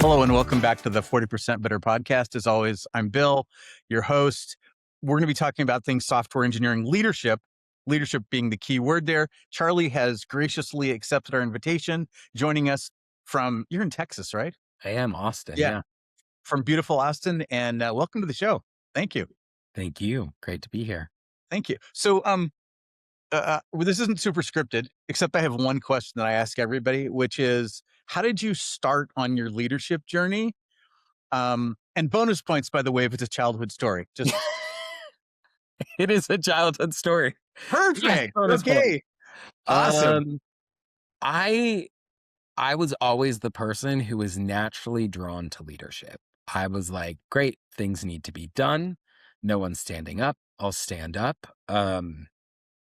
Hello and welcome back to the 40% Better podcast. As always, I'm Bill, your host. We're going to be talking about things software engineering leadership being the key word there. Charley has graciously accepted our invitation, joining us from, you're in Texas, right? I am, Austin. Yeah. Yeah. From beautiful Austin. And welcome to the show. Thank you. Thank you. Great to be here. Thank you. So well, this isn't super scripted, except I have one question that I ask everybody, which is, how did you start on your leadership journey? And bonus points, by the way, if it's a childhood story. Just It is a childhood story. perfect. Bonus Okay. Awesome. I was always the person who was naturally drawn to leadership. I was like, great, things need to be done. No one's standing up. I'll stand up.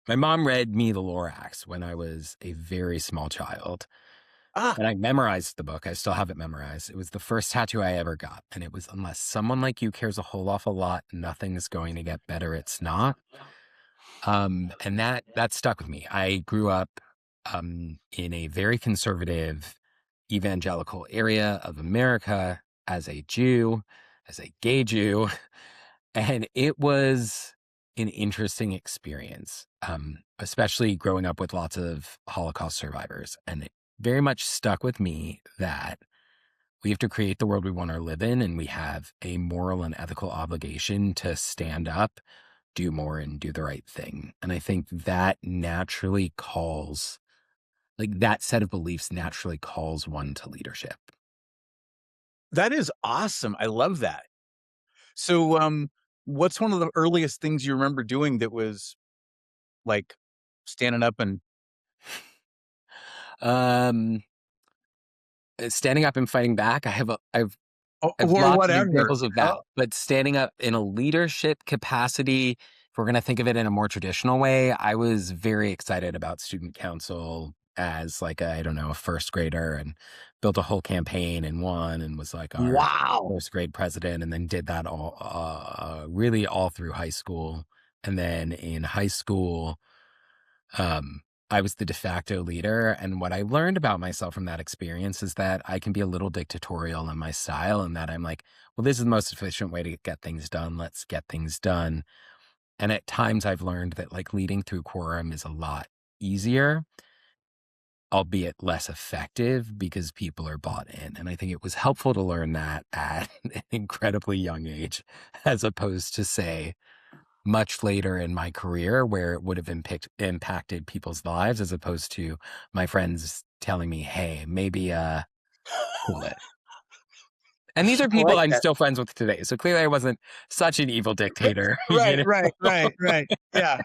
My mom read me The Lorax when I was a very small child. And I memorized the book. I still have it memorized. It was the first tattoo I ever got. And it was, unless someone like you cares a whole awful lot, nothing's going to get better. It's not. And that stuck with me. I grew up in a very conservative evangelical area of America as a Jew, as a gay Jew. And it was an interesting experience, especially growing up with lots of Holocaust survivors. And it very much stuck with me that we have to create the world we want to live in, and we have a moral and ethical obligation to stand up, do more, and do the right thing. And I think that naturally calls, like that set of beliefs naturally calls one to leadership. That is awesome. I love that. So, what's one of the earliest things you remember doing that was like standing up and Standing up and fighting back. I've or lots of whatever? examples of that, but standing up in a leadership capacity, if we're going to think of it in a more traditional way, I was very excited about student council as like a first grader, and built a whole campaign and won, and was like our Wow. first grade president, and then did that really all through high school. And then in high school, I was the de facto leader. And what I learned about myself from that experience is that I can be a little dictatorial in my style, and that I'm like, well, this is the most efficient way to get things done. Let's get things done. And at times I've learned that like leading through quorum is a lot easier, albeit less effective, because people are bought in. And I think it was helpful to learn that at an incredibly young age, as opposed to, say, much later in my career, where it would have impacted people's lives, as opposed to my friends telling me, hey, maybe cool it. And these are people I'm still friends with today. So clearly I wasn't such an evil dictator. Right. Yeah.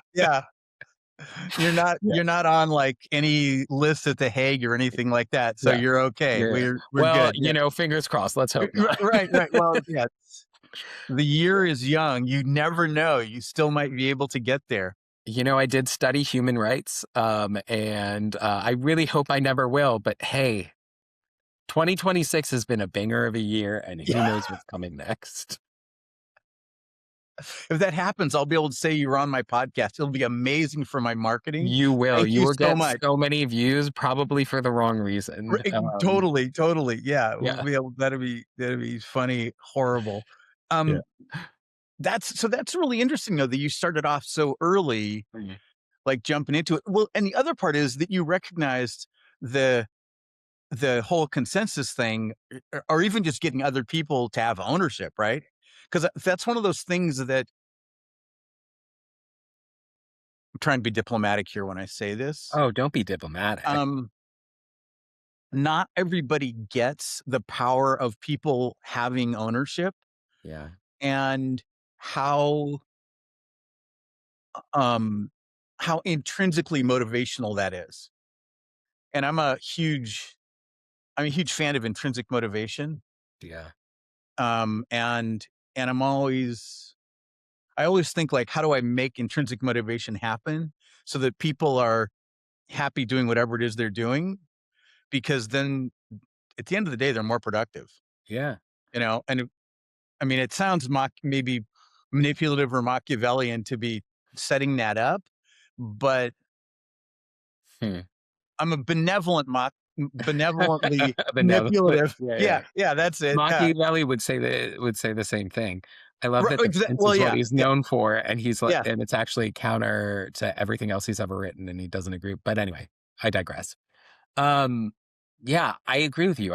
You're not on like any list at The Hague or anything like that. So you're okay. We're well, good. fingers crossed. Let's hope not. Right. Well, yeah. The year is young. You never know. You still might be able to get there. I did study human rights, and I really hope I never will. But hey, 2026 has been a banger of a year, and who knows what's coming next. If that happens, I'll be able to say you were on my podcast. It'll be amazing for my marketing. You will. Thank you will so get much. So many views, probably for the wrong reason. Totally. Yeah. We'll be able, that'd be funny, horrible. That's really interesting though, that you started off so early, like jumping into it. Well, and the other part is that you recognized the whole consensus thing, or even just getting other people to have ownership, right? Because that's one of those things that, I'm trying to be diplomatic here when I say this. Oh, don't be diplomatic. Not everybody gets the power of people having ownership. Yeah. And how intrinsically motivational that is. And I'm a huge fan of intrinsic motivation. Yeah. And I always think like, how do I make intrinsic motivation happen so that people are happy doing whatever it is they're doing? Because then at the end of the day, they're more productive. Yeah. And it sounds maybe manipulative or Machiavellian to be setting that up, but I'm a benevolent benevolently Benevolent. manipulative. Yeah, Yeah, yeah. yeah, that's it. Machiavelli would say the same thing. I love that this Well, is what yeah, he's yeah, known for, and he's like, yeah. and it's actually counter to everything else he's ever written, and he doesn't agree. But anyway, I digress. Um, yeah, I agree with you.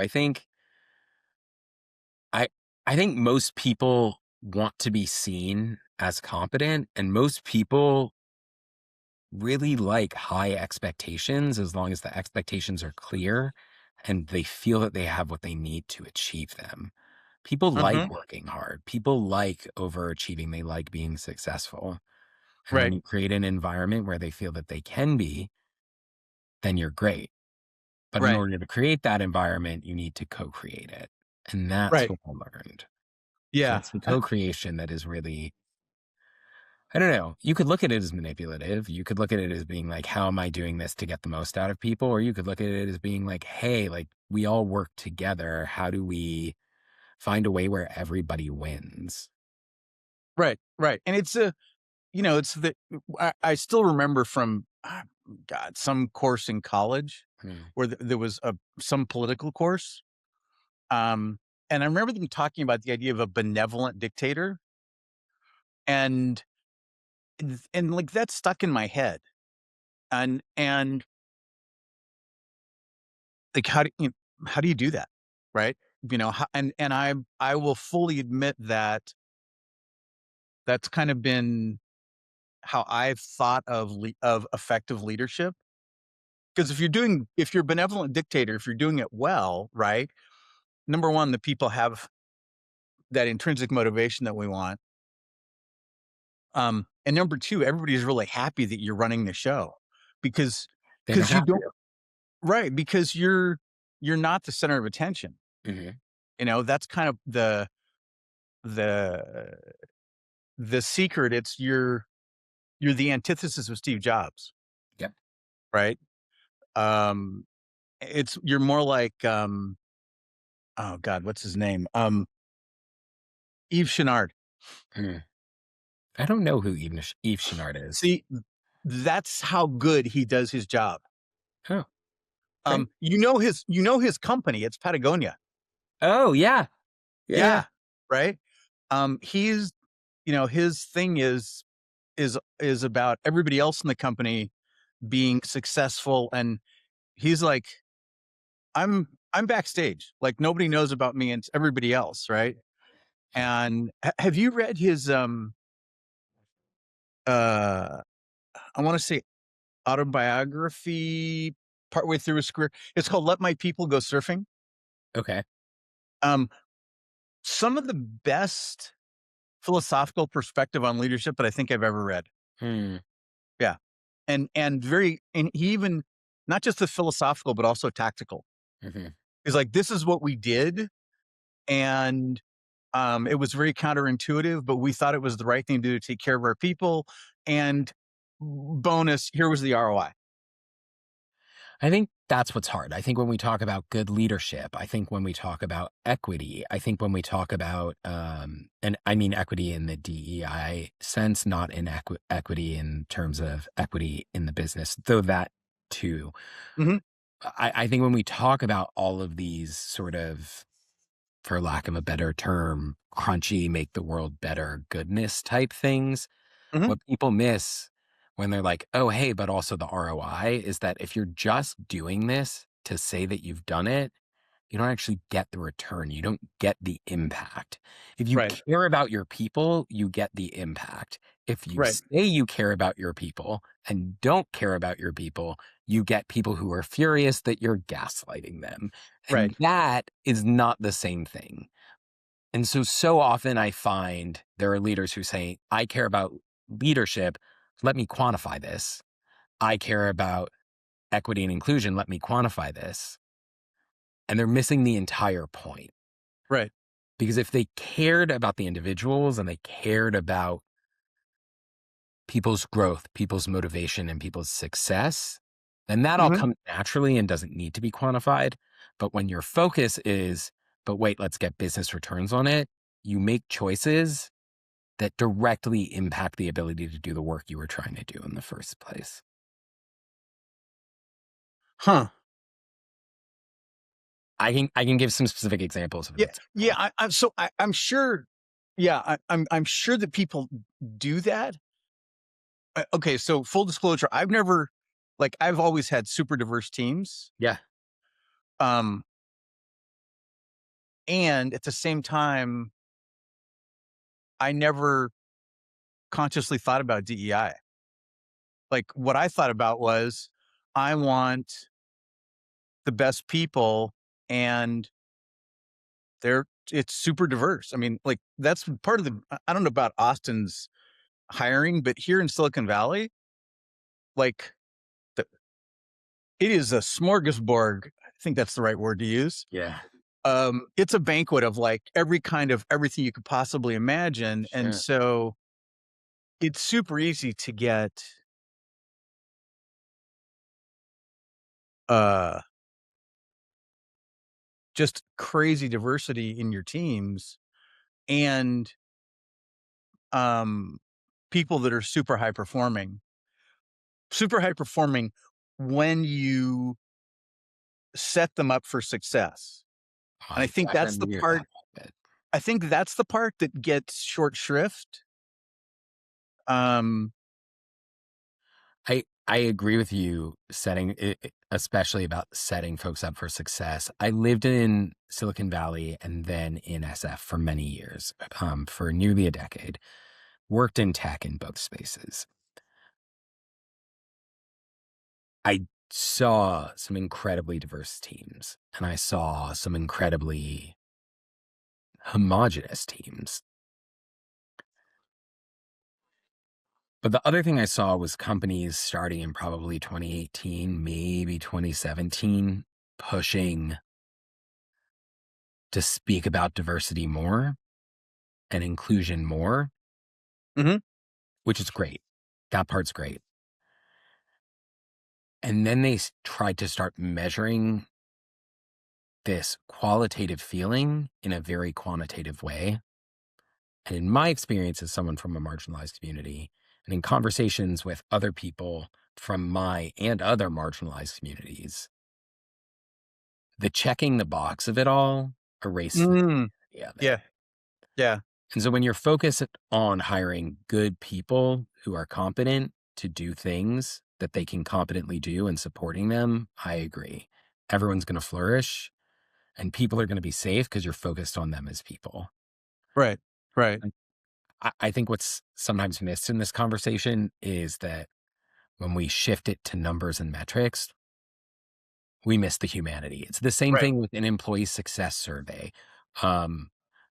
I I think most people want to be seen as competent, and most people really like high expectations as long as the expectations are clear and they feel that they have what they need to achieve them. People like Hmm. working hard. People like overachieving. They like being successful. And when Right, you create an environment where they feel that they can be, then you're great. But in right, order to create that environment, you need to co-create it. And that's right. what I learned. So Yeah, it's the co-creation that is really, I don't know. You could look at it as manipulative. You could look at it as being like, how am I doing this to get the most out of people? Or you could look at it as being like, hey, like we all work together. How do we find a way where everybody wins? right, right. And it's a, it's the I still remember from God, some course in college Hmm. where there was some political course. Um, and I remember them talking about the idea of a benevolent dictator, and like that stuck in my head. And like how do you do that, right? And I will fully admit that that's kind of been how I've thought of of effective leadership. Because if you're a benevolent dictator, if you're doing it well, right? Number one, the people have that intrinsic motivation that we want. And number two, everybody's really happy that you're running the show because They don't you have don't, right, because you're not the center of attention. to. Hmm. That's kind of the the secret. It's you're the antithesis of Steve Jobs, Yep. right? Um, it's you're more like oh God, what's his name? Yves Chenard. Hmm. I don't know who Eve Chenard is. See, that's how good he does his job. Oh, great. You know his company, it's Patagonia. Oh, yeah. Yeah. Yeah. Yeah, right? He's his thing is about everybody else in the company being successful, and he's like, I'm backstage. Like nobody knows about me and it's everybody else, right? And have you read his uh I want to say autobiography partway through his career? It's called Let My People Go Surfing. Okay. Um some of the best philosophical perspective on leadership that I think I've ever read. Hmm. Yeah. And he even not just the philosophical but also tactical. Hmm. He's like, this is what we did, and it was very counterintuitive, but we thought it was the right thing to do to take care of our people. And bonus, here was the ROI. I think that's what's hard. I think when we talk about good leadership, I think when we talk about equity, I think when we talk about, and I mean equity in the DEI sense, not in equity in terms of equity in the business, though that too. Mhm, I think when we talk about all of these sort of, for lack of a better term, crunchy, make the world better goodness type things, mhm, what people miss when they're like, "Oh, hey, but also the ROI," is that if you're just doing this to say that you've done it, you don't actually get the return. You don't get the impact. If you right, care about your people, you get the impact. If you right, say you care about your people and don't care about your people, you get people who are furious that you're gaslighting them. right. And that is not the same thing. And so often I find there are leaders who say, I care about leadership. Let me quantify this. I care about equity and inclusion. Let me quantify this. And they're missing the entire point. Right. Because if they cared about the individuals and they cared about people's growth, people's motivation, and people's success, then that all Mhm. comes naturally and doesn't need to be quantified. But when your focus is, but wait, let's get business returns on it, you make choices that directly impact the ability to do the work you were trying to do in the first place. Huh. I can give some specific examples of Yeah, that's yeah. I'm sure. Yeah, I'm sure that people do that. Okay, so full disclosure, I've always had super diverse teams. yeah. Um, and at the same time, I never consciously thought about DEI. Like what I thought about was I want the best people and it's super diverse. I mean, like that's part of I don't know about Austin's hiring, but here in Silicon Valley, like the, it is a smorgasbord. I think that's the right word to use. Yeah. It's a banquet of like every kind of everything you could possibly imagine. And Sure. so it's super easy to get uh just crazy diversity in your teams and um people that are super high performing when you set them up for success. And I I think that's the definitely agree with part that bit. I think that's the part that gets short shrift. Um I agree with you setting it, especially about setting folks up for success. I lived in Silicon Valley and then in SF for many years, for nearly a decade. Worked in tech in both spaces. I saw some incredibly diverse teams, and I saw some incredibly homogenous teams. But the other thing I saw was companies starting in probably 2018, maybe 2017, pushing to speak about diversity more and inclusion more, mhm, which is great. That part's great. And then they tried to start measuring this qualitative feeling in a very quantitative way. And in my experience as someone from a marginalized community, and in conversations with other people from my and other marginalized communities, the checking the box of it all erases the mm, humanity of it. yeah, yeah, And so when you're focused on hiring good people who are competent to do things that they can competently do and supporting them, I agree. Everyone's going to flourish and people are going to be safe because you're focused on them as people. right, right, And I think what's sometimes missed in this conversation is that when we shift it to numbers and metrics, we miss the humanity. It's the same right, thing with an employee success survey. Um,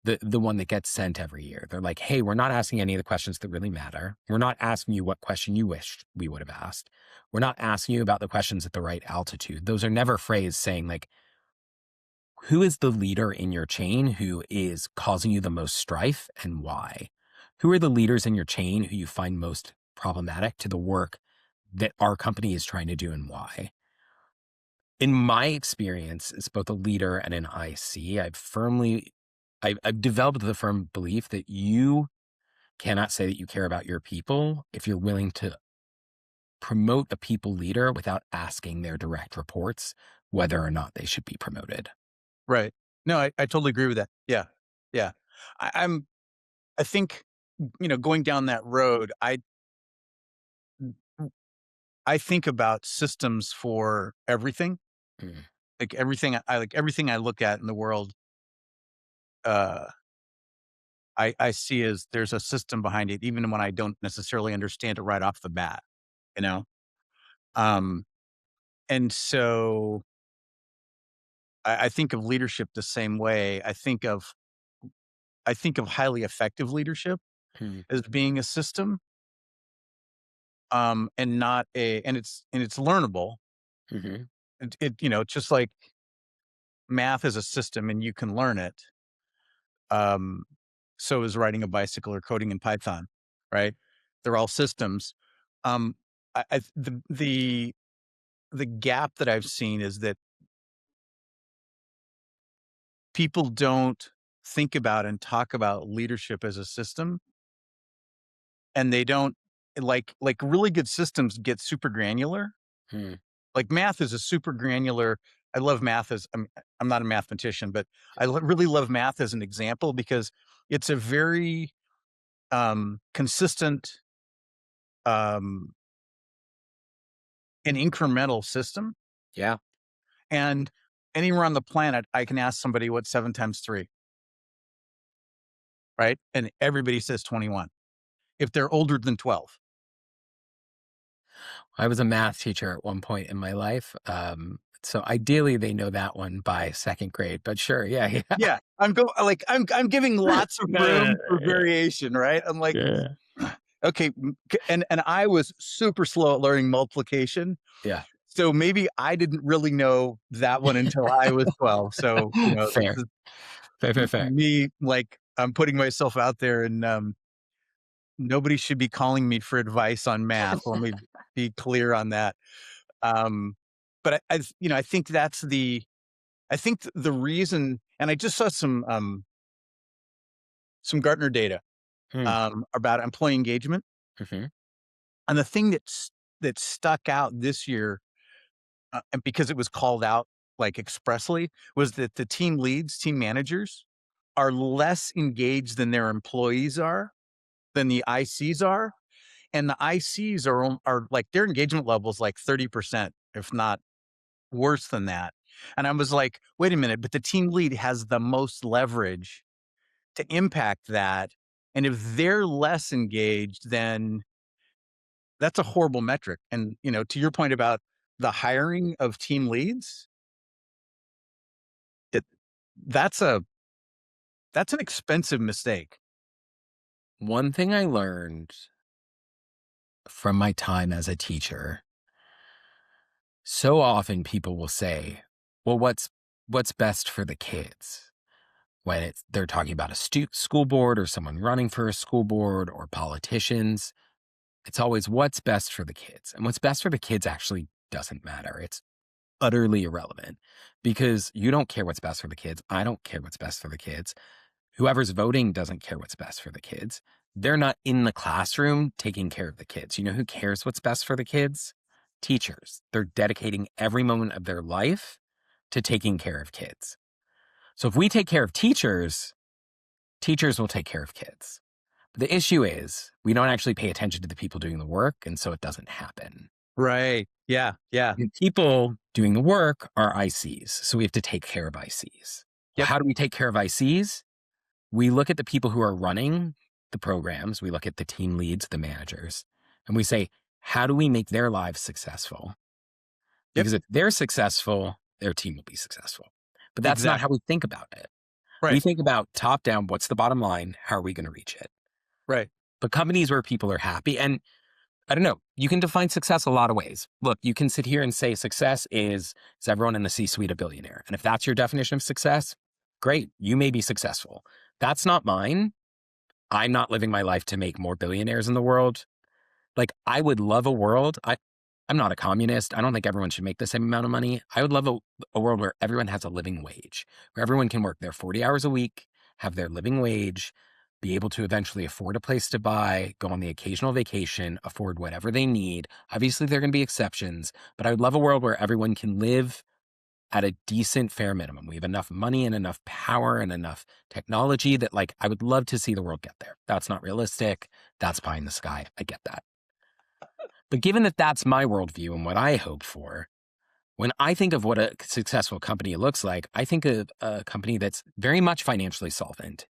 the one that gets sent every year. They're like, "Hey, we're not asking any of the questions that really matter. We're not asking you what question you wished we would have asked. We're not asking you about the questions at the right altitude." Those are never phrased saying like, "Who is the leader in your chain who is causing you the most strife and why? Who are the leaders in your chain who you find most problematic to the work that our company is trying to do and why?" In my experience as both a leader and an IC, I've developed the firm belief that you cannot say that you care about your people if you're willing to promote a people leader without asking their direct reports whether or not they should be promoted. right. No, I totally agree with that. Yeah, yeah. I'm I think, going down that road, I think about systems for everything. Mm, Like everything I look at in the world, uh, I see as there's a system behind it, even when I don't necessarily understand it right off the bat, you know? Um, and so I think of leadership the same way. I think of highly effective leadership mm, as being a system, and not and it's learnable. mhm, It's just like math is a system and you can learn it. Um, so is riding a bicycle or coding in Python, right? They're all systems. I the gap that I've seen is that people don't think about and talk about leadership as a system, and they don't like really good systems get super granular. mm, Like math is a super granular. I love math as I'm not a mathematician, but really love math as an example because it's a very consistent um, and incremental system. Yeah. And anywhere on the planet, I can ask somebody what's 7 times 3, right? And everybody says 21 if they're older than 12. I was a math teacher at one point in my life. So ideally they know that one by second grade, but sure. Yeah. Yeah. Yeah, I'm giving lots of room for variation, right? I'm like, Yeah. okay, and I was super slow at learning multiplication. Yeah. So maybe I didn't really know that one until I was 12. So, this Fair. is Fair, fair, fair. me, like, I'm putting myself out there and, nobody should be calling me for advice on math. Let me be clear on that. Um, but I think I think the reason, and I just saw some Gartner data, Mm, about employee engagement. mhm. And the thing that stuck out this year, and because it was called out, like, expressly, was that the team leads, team managers are less engaged than their employees are, than the ICs are, and the ICs are like, their engagement level is like 30%, if not worse than that. And I was like, "Wait a minute, but the team lead has the most leverage to impact that, and if they're less engaged, then that's a horrible metric." And, to your point about the hiring of team leads, it that's a that's an expensive mistake. One thing I learned from my time as a teacher, so often people will say, well, what's best for the kids? When they're talking about a school board or someone running for a school board or politicians, it's always what's best for the kids. And what's best for the kids actually doesn't matter. It's utterly irrelevant because you don't care what's best for the kids. I don't care what's best for the kids. Whoever's voting doesn't care what's best for the kids. They're not in the classroom taking care of the kids. You know who cares what's best for the kids? Teachers. They're dedicating every moment of their life to taking care of kids. So if we take care of teachers, teachers will take care of kids. But the issue is we don't actually pay attention to the people doing the work, and so it doesn't happen. Right. Yeah, yeah. The people doing the work are ICs, so we have to take care of ICs. Well, Yep, how do we take care of ICs? We look at the people who are running the programs, we look at the team leads, the managers, and we say, how do we make their lives successful? yep, Because if they're successful, their team will be successful. But that's not how exactly. we think about it. We Right, think about top down, what's the bottom line? How are we going to reach it? right, But companies where people are happy, and I don't know, you can define success a lot of ways. Look, you can sit here and say success is everyone in the C-suite a billionaire. And if that's your definition of success, great, you may be successful. That's not mine. I'm not living my life to make more billionaires in the world. Like, I would love a world. I'm not a communist. I don't think everyone should make the same amount of money. I would love a world where everyone has a living wage, where everyone can work their 40 hours a week, have their living wage, be able to eventually afford a place to buy, go on the occasional vacation, afford whatever they need. Obviously, there are going to be exceptions, but I would love a world where everyone can live at a decent fair minimum. We have enough money and enough power and enough technology that, like, I would love to see the world get there. That's not realistic. That's pie in the sky. I get that. But given that that's my worldview and what I hope for, when I think of what a successful company looks like, I think of a company that's very much financially solvent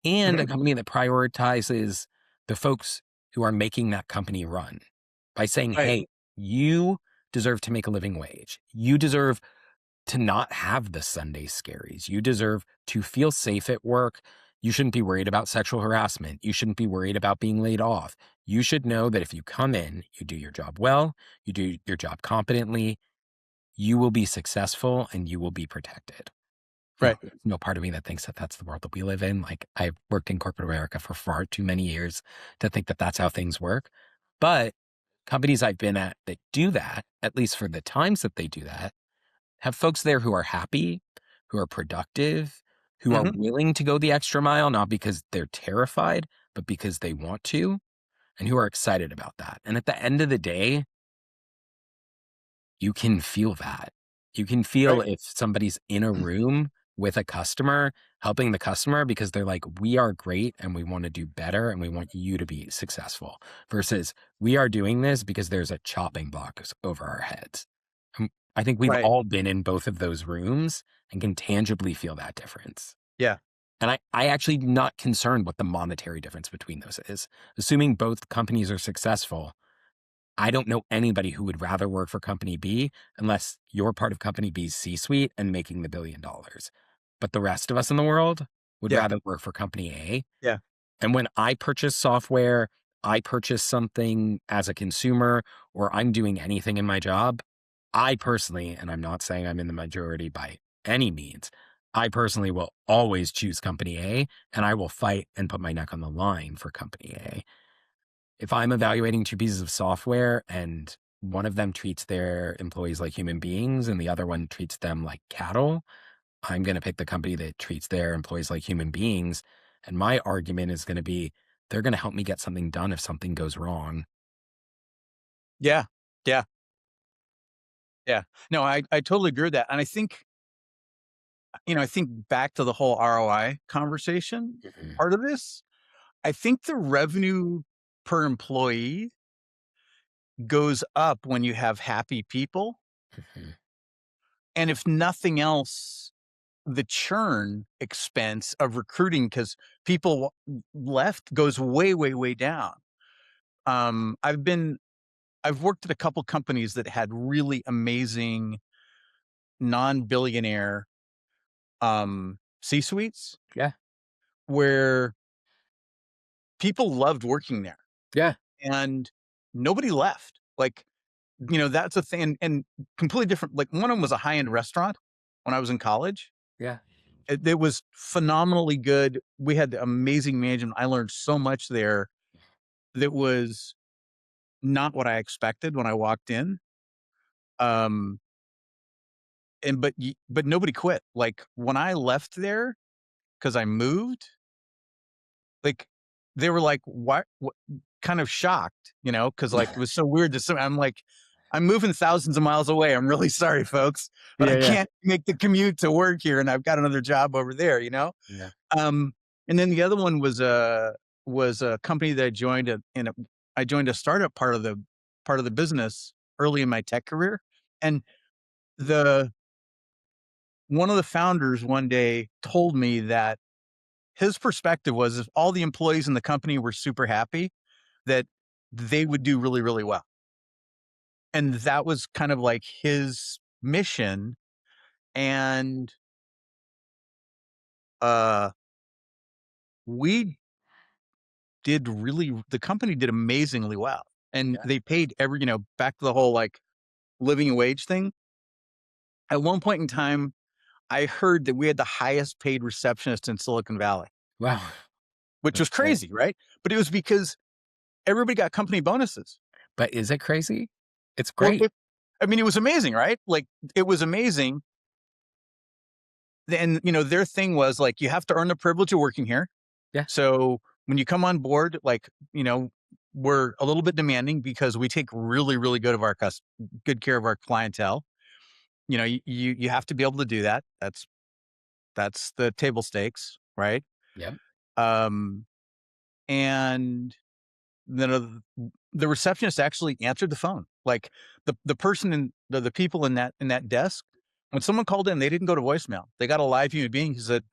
and a mhm, company that prioritizes the folks who are making that company run by saying, right, hey, you deserve to make a living wage. You deserve to not have the Sunday scaries. You deserve to feel safe at work. You shouldn't be worried about sexual harassment. You shouldn't be worried about being laid off. You should know that if you come in, you do your job well, you do your job competently, you will be successful and you will be protected. right, Now, there's no part of me that thinks that that's the world that we live in. Like, I've worked in corporate America for far too many years to think that that's how things work. But companies I've been at that do that, at least for the times that they do that, have folks there who are happy, who are productive, who are mhm, willing to go the extra mile, not because they're terrified, but because they want to, and who are excited about that. And at the end of the day, you can feel that. You can feel Right. if somebody's in a room with a customer, helping the customer because they're like, "We are great and we wanna do better and we want you to be successful," versus, "We are doing this because there's a chopping block over our heads." I think we've Right. all been in both of those rooms and can tangibly feel that difference. Yeah. And I actually not concerned what the monetary difference between those is. Assuming both companies are successful, I don't know anybody who would rather work for company B unless you're part of company B's C-suite and making the $1 billion. But the rest of us in the world would Yeah. rather work for company A. Yeah. And when I purchase software, I purchase something as a consumer, or I'm doing anything in my job, I personally, and I'm not saying I'm in the majority by any means, I personally will always choose company A and I will fight and put my neck on the line for company A. If I'm evaluating two pieces of software and one of them treats their employees like human beings and the other one treats them like cattle, I'm going to pick the company that treats their employees like human beings. And my argument is going to be they're going to help me get something done if something goes wrong. Yeah. Yeah. Yeah. No, I totally agree with that. And I think, I think back to the whole ROI conversation Mhm, part of this, I think the revenue per employee goes up when you have happy people. mhm. And if nothing else, the churn expense of recruiting because people left goes way, way, way down. Um, I've been, I've worked at a couple companies that had really amazing non-billionaire C-suites Yeah. where people loved working there Yeah. and nobody left. Like, that's a thing. And completely different. Like one of them was a high-end restaurant when I was in college. Yeah. It was phenomenally good. We had amazing management. I learned so much there that was not what I expected when I walked in. Um, and but nobody quit. Like when I left there because I moved, like they were like, What?" Kind of shocked, because like it was so weird to some. I'm like, I'm moving thousands of miles away. I'm really sorry, folks, but I Yeah. Yeah. can't make the commute to work here, and I've got another job over there. Yeah. Um, and then the other one was a company that I joined I joined a startup part of the business early in my tech career, and the one of the founders one day told me that his perspective was if all the employees in the company were super happy, that they would do really, really well. And that was kind of like his mission. And uh we the company did amazingly well. And Yeah. they paid back to the whole like living wage thing. At one point in time, I heard that we had the highest paid receptionist in Silicon Valley, Wow. which That's was great. crazy, right? But it was because everybody got company bonuses. But is it crazy? It's Well, great. I mean, it was amazing, right? Like it was amazing. And their thing was like you have to earn the privilege of working here. Yeah. So when you come on board, like, we're a little bit demanding because we take really, really good care of our clientele. You have to be able to do that. That's the table stakes, right? Yep. Um, and then the receptionist actually answered the phone. Like the person the people in that desk, when someone called in, they didn't go to voicemail. They got a live human being who said,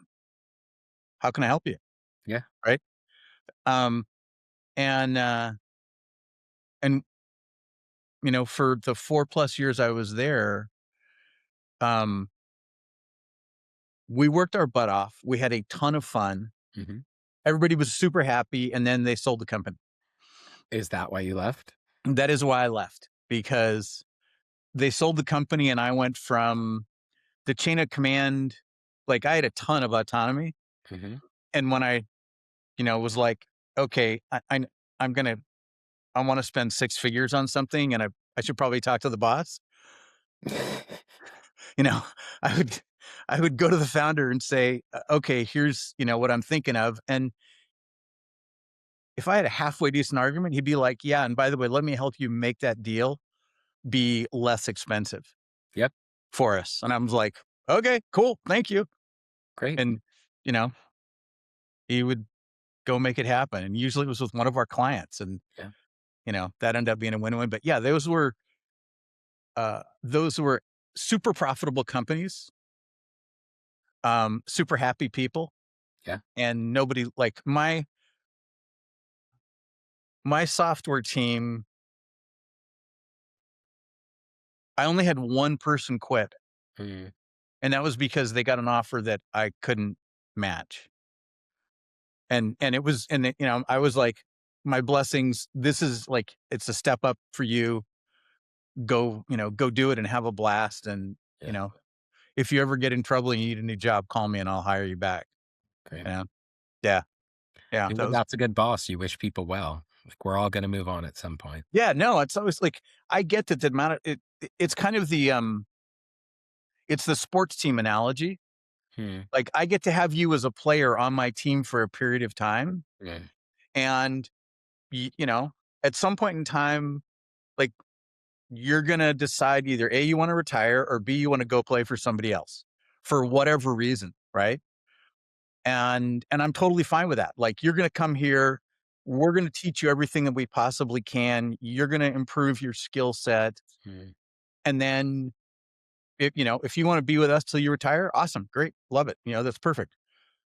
"How can I help you?" Yeah. Right? Um, and and for the 4+ years I was there, um, we worked our butt off. We had a ton of fun. Mhm. Everybody was super happy, and then they sold the company. Is that why you left? That is why I left because they sold the company, and I went from the chain of command. Like I had a ton of autonomy, Mhm. and when I, was like, okay, I'm gonna, I want to spend six figures on something, and I should probably talk to the boss. You know, I would I would go to the founder and say, "Okay, here's, what I'm thinking of." And if I had a halfway decent argument, he'd be like, "Yeah, and by the way, let me help you make that deal be less expensive." Yep. for us. And I was like, okay, cool. Thank you. Great. And, you know, he would go make it happen. And usually it was with one of our clients. And, Yeah. that ended up being a win-win. But yeah, those were super profitable companies, super happy people. Yeah. And nobody like my software team, I only had one person quit. Mm, And that was because they got an offer that I couldn't match. And it was, and I was like, my blessings, this is like, it's a step up for you. Go do it and have a blast. And, yeah. if you ever get in trouble and you need a new job, call me and I'll hire you back. Great. You know? Yeah. Yeah. Well, that's a good boss. You wish people well. Like we're all going to move on at some point. Yeah. No, it's always like, I get that the amount of it's kind of it's the sports team analogy. Hmm. Like I get to have you as a player on my team for a period of time. Yeah. And, you know, at some point in time, like you're going to decide either A, you want to retire, or B, you want to go play for somebody else for whatever reason. Right. And I'm totally fine with that. Like, you're gonna come here, we're gonna teach you everything that we possibly can. You're gonna improve your skill set, Hmm. and then if you wanna be with us till you retire, awesome, great, love it. That's perfect.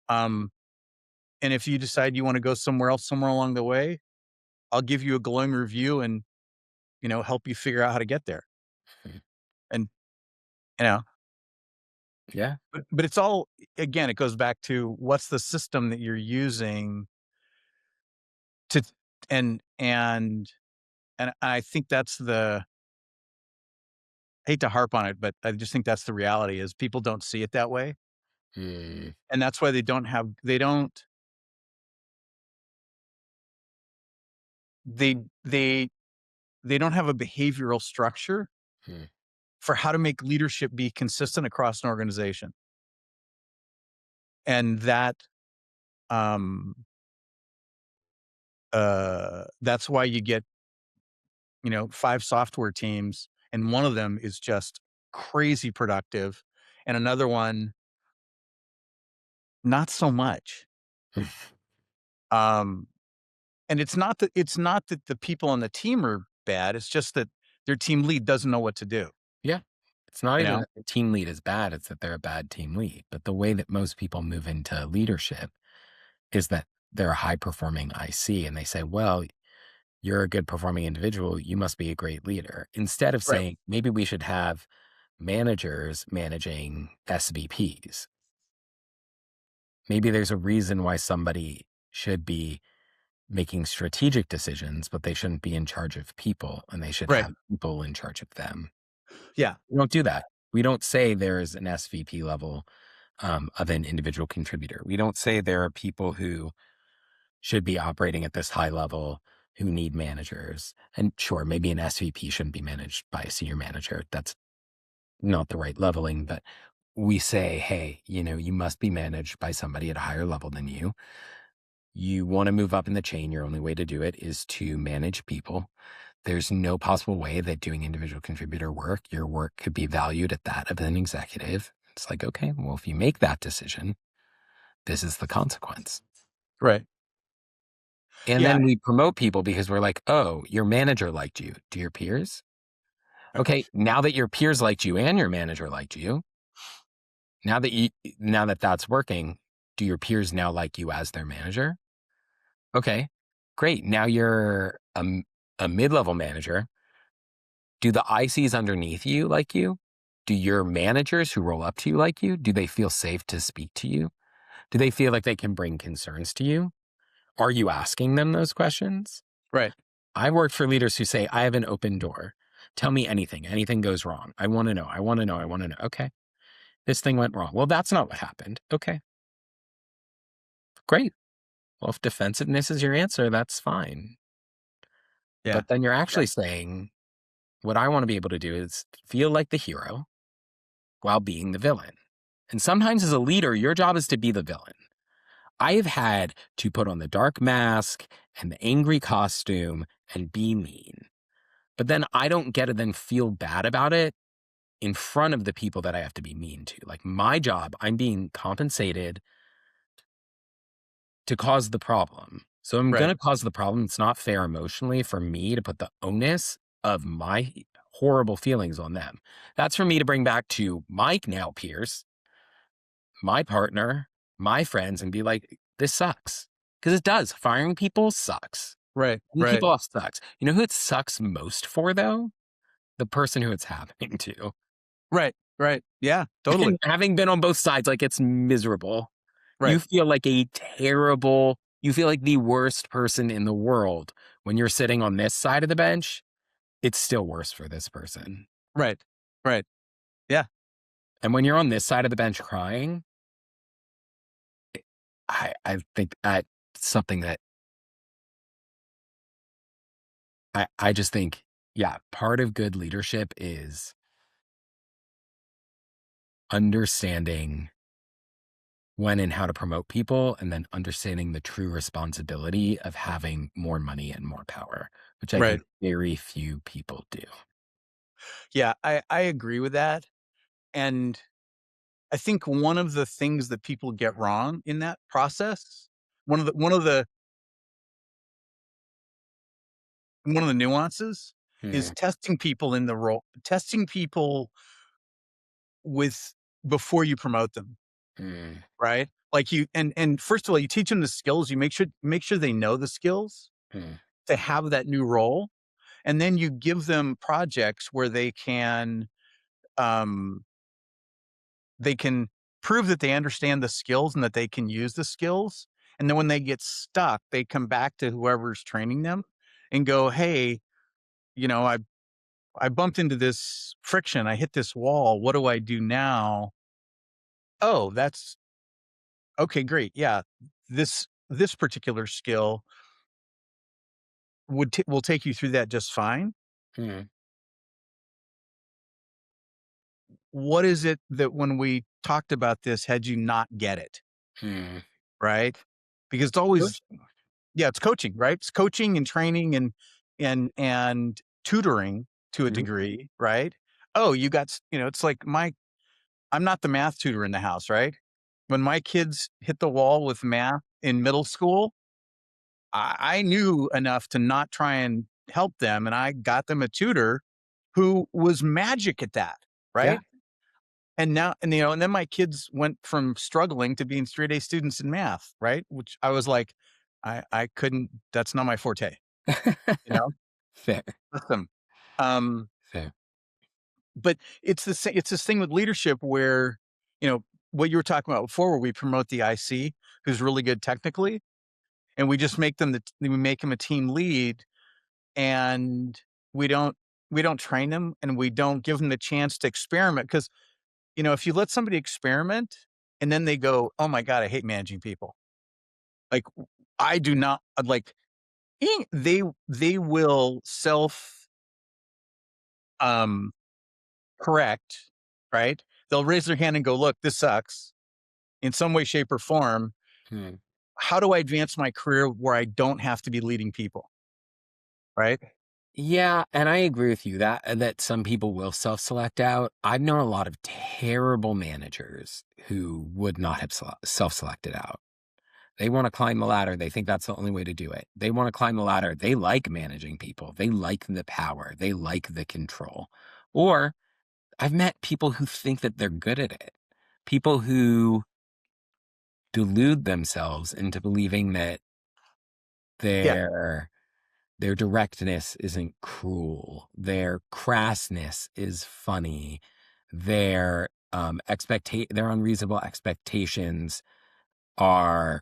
Um, and if you decide you wanna go somewhere else somewhere along the way, I'll give you a glowing review and, help you figure out how to get there. Hmm. And, you know, Yeah. but it's all, again, it goes back to what's the system that you're using to and I think that's I hate to harp on it, but I just think that's the reality is people don't see it that way. Hmm. And that's why they they don't have a behavioral structure Hmm. for how to make leadership be consistent across an organization. And um that's why you get, 5 software teams and one of them is just crazy productive and another one not so much. Um And it's not that the people on the team are bad, it's just that their team lead doesn't know what to do, Yeah. It's not you even know? that the team lead is bad, it's that they're a bad team lead. But the way that most people move into leadership is that they're a high performing IC and they say, well, you're a good performing individual. You must be a great leader. Instead of Right. saying, maybe we should have managers managing SVPs. Maybe there's a reason why somebody should be making strategic decisions, but they shouldn't be in charge of people and they should Right. have people in charge of them. Yeah. We don't do that. We don't say there's an SVP level of an individual contributor. We don't say there are people who should be operating at this high level who need managers. And sure, maybe an SVP shouldn't be managed by a senior manager. That's not the right leveling, but we say, hey, you must be managed by somebody at a higher level than you. You want to move up in the chain. Your only way to do it is to manage people. There's no possible way that doing individual contributor work, your work could be valued at that of an executive. It's like, okay, well, if you make that decision, this is the consequence. Right. And Yeah. then we promote people because we're like, oh, your manager liked you. Do your peers? Okay, now that your peers liked you and your manager liked you, now that that's working, do your peers now like you as their manager? Okay, great. Now you're a mid-level manager. Do the ICs underneath you like you? Do your managers who roll up to you like you? Do they feel safe to speak to you? Do they feel like they can bring concerns to you? Are you asking them those questions? Right. I worked for leaders who say, I have an open door. Tell me anything. Anything goes wrong. I want to know. I want to know. I want to know. Okay. This thing went wrong. Well, that's not what happened. Okay. Great. Well, if defensiveness is your answer, that's fine. Yeah. But then you're Yeah. actually saying, what I want to be able to do is feel like the hero while being the villain. And sometimes as a leader, your job is to be the villain. I have had to put on the dark mask and the angry costume and be mean. But then I don't get to then feel bad about it in front of the people that I have to be mean to. Like my job, I'm being compensated to cause the problem. So I'm Right. going to cause the problem. It's not fair emotionally for me to put the onus of my horrible feelings on them. That's for me to bring back to my now peers, my partner, my friends, and be like, this sucks. Because it does. Firing people sucks. Right. And Right. people off sucks. You know who it sucks most for, though? The person who it's happening to. Right. Right. Yeah, totally. And having been on both sides, like it's miserable. Right. You feel like you feel like the worst person in the world when you're sitting on this side of the bench. It's still worse for this person. Right. Right. Yeah. And when you're on this side of the bench crying, I think that's something that I just think, yeah, part of good leadership is understanding when and how to promote people, and then understanding the true responsibility of having more money and more power, which I Right. think very few people do. Yeah, I agree with that. And I think one of the things that people get wrong in that process, one of the nuances is Hmm, testing people in the role, testing people with before you promote them, hmm, right? Like and first of all, you teach them the skills, you make sure they know the skills hmm, to have that new role, and then you give them projects where um they can prove that they understand the skills and that they can use the skills. And then when they get stuck, they come back to whoever's training them and go, "Hey, you know, I bumped into this friction. I hit this wall. What do I do now?" "Oh, that's okay, great. Yeah. This particular skill will take you through that just fine. hmm, What is it that when we talked about this had you not get it?" hmm. Right? Because it's always Coaching. yeah, it's coaching, right? It's coaching and training and tutoring to a Mhm, degree, right? Oh, it's like I'm not the math tutor in the house, right? When my kids hit the wall with math in middle school, I knew enough to not try and help them, and I got them a tutor who was magic at that, yeah. right? And then my kids went from struggling to being straight A students in math, right? Which I was like, I couldn't. That's not my forte, you know. Fair, Listen, um, fair. but it's this thing with leadership where you know what you were talking about before, where we promote the IC who's really good technically, and we just we make him a team lead, and we don't we don't train them, and we don't give them the chance to experiment because if you let somebody experiment and then they go, "Oh my god, I hate managing people." Like I do not like they will um correct, right? They'll raise their hand and go, "Look, this sucks in some way, shape, or form. Hmm. How do I advance my career where I don't have to be leading people?" Right? Yeah, and I agree with you that some people will self-select out. I've known a lot of terrible managers who would not have self-selected out. They want to climb the ladder. They think that's the only way to do it. They want to climb the ladder. They like managing people. They like the power. They like the control. Or I've met people who think that they're good at it. People who delude themselves into believing that Yeah. their their directness isn't cruel, their crassness is funny, their unreasonable expectations are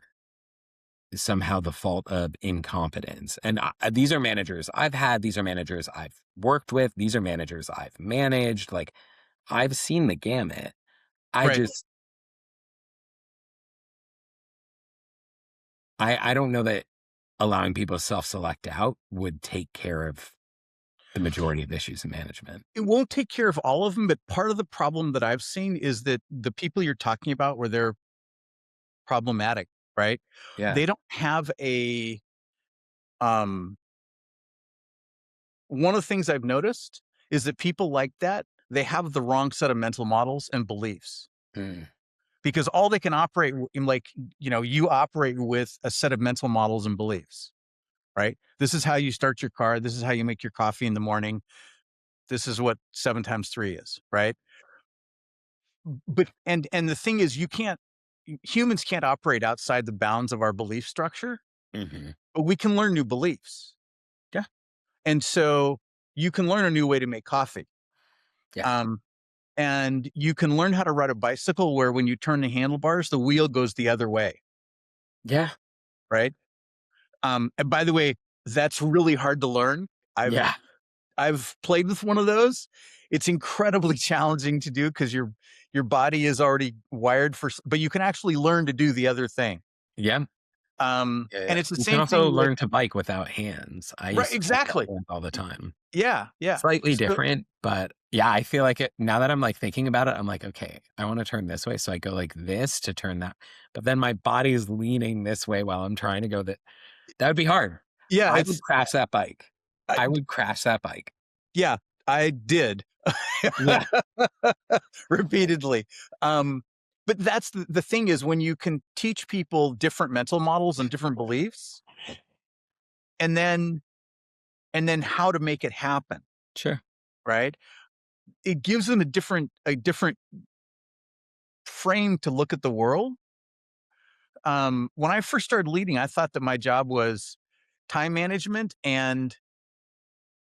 somehow the fault of incompetence. And these are managers I've had, these are managers I've worked with, these are managers I've managed. Like I've seen the gamut. I Right. just I don't know that allowing people to self-select out would take care of the majority of issues in management. It won't take care of all of them, but part of the problem that I've seen is that the people you're talking about where they're problematic, right? Yeah. They don't have um one of the things I've noticed is that people like that, they have the wrong set of mental models and beliefs Mm. because all they can operate in, like, you operate with a set of mental models and beliefs, right? This is how you start your car. This is how you make your coffee in the morning. This is what 7 times 3 is, right? But and the thing is, humans can't operate outside the bounds of our belief structure, Mhm. but we can learn new beliefs. Yeah. And so you can learn a new way to make coffee. Yeah. Um, and you can learn how to ride a bicycle where when you turn the handlebars, the wheel goes the other way, Yeah. right? And by the way, that's really hard to learn. I've Yeah. I've played with one of those. It's incredibly challenging to do because your body is already wired but you can actually learn to do the other thing. Yeah. And Yeah. it's the You can same also thing with learn to bike without hands. I right, used to take that exactly. one all the time. Yeah, yeah. Slightly So different, but yeah, I feel like it now that I'm, like, thinking about it, I'm like, "Okay, I wanna turn this way," so I go like this to turn that, but then my body's leaning this way while I'm trying to go that would be hard. yeah, I would crash that bike. I, I would crash that bike. yeah, I did Yeah. repeatedly. Um, but that's the thing is when you can teach people different mental models and different beliefs, and then how to make it happen, Sure. right? It gives them a different frame to look at the world. When I first started leading, I thought that my job was time management and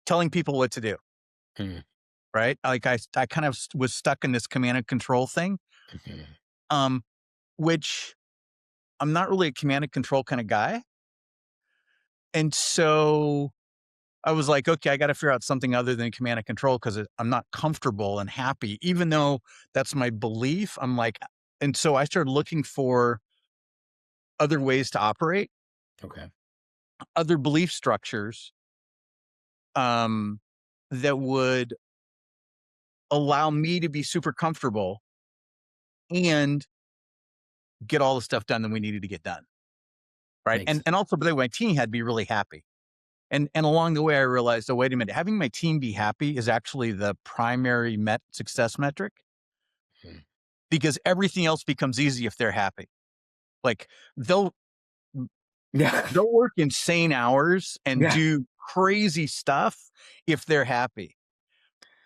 telling people what to do, Mm, right? Like I kind of was stuck in this command and control thing, mhm. um, which I'm not really a command and control kind of guy. And so I was like, okay, I got to figure out something other than command and control because I'm not comfortable and happy, even though that's my belief. I'm like, and so I started looking for other ways to operate, Okay. other belief structures, um, that would allow me to be super comfortable and get all the stuff done that we needed to get done. Right. Makes And also, by the way, my team had to be really happy. And along the way, I realized, oh, wait a minute, having my team be happy is actually the primary success metric mm. because everything else becomes easy if they're happy. Like they'll Yeah. they'll work insane hours and Yeah. do crazy stuff if they're happy.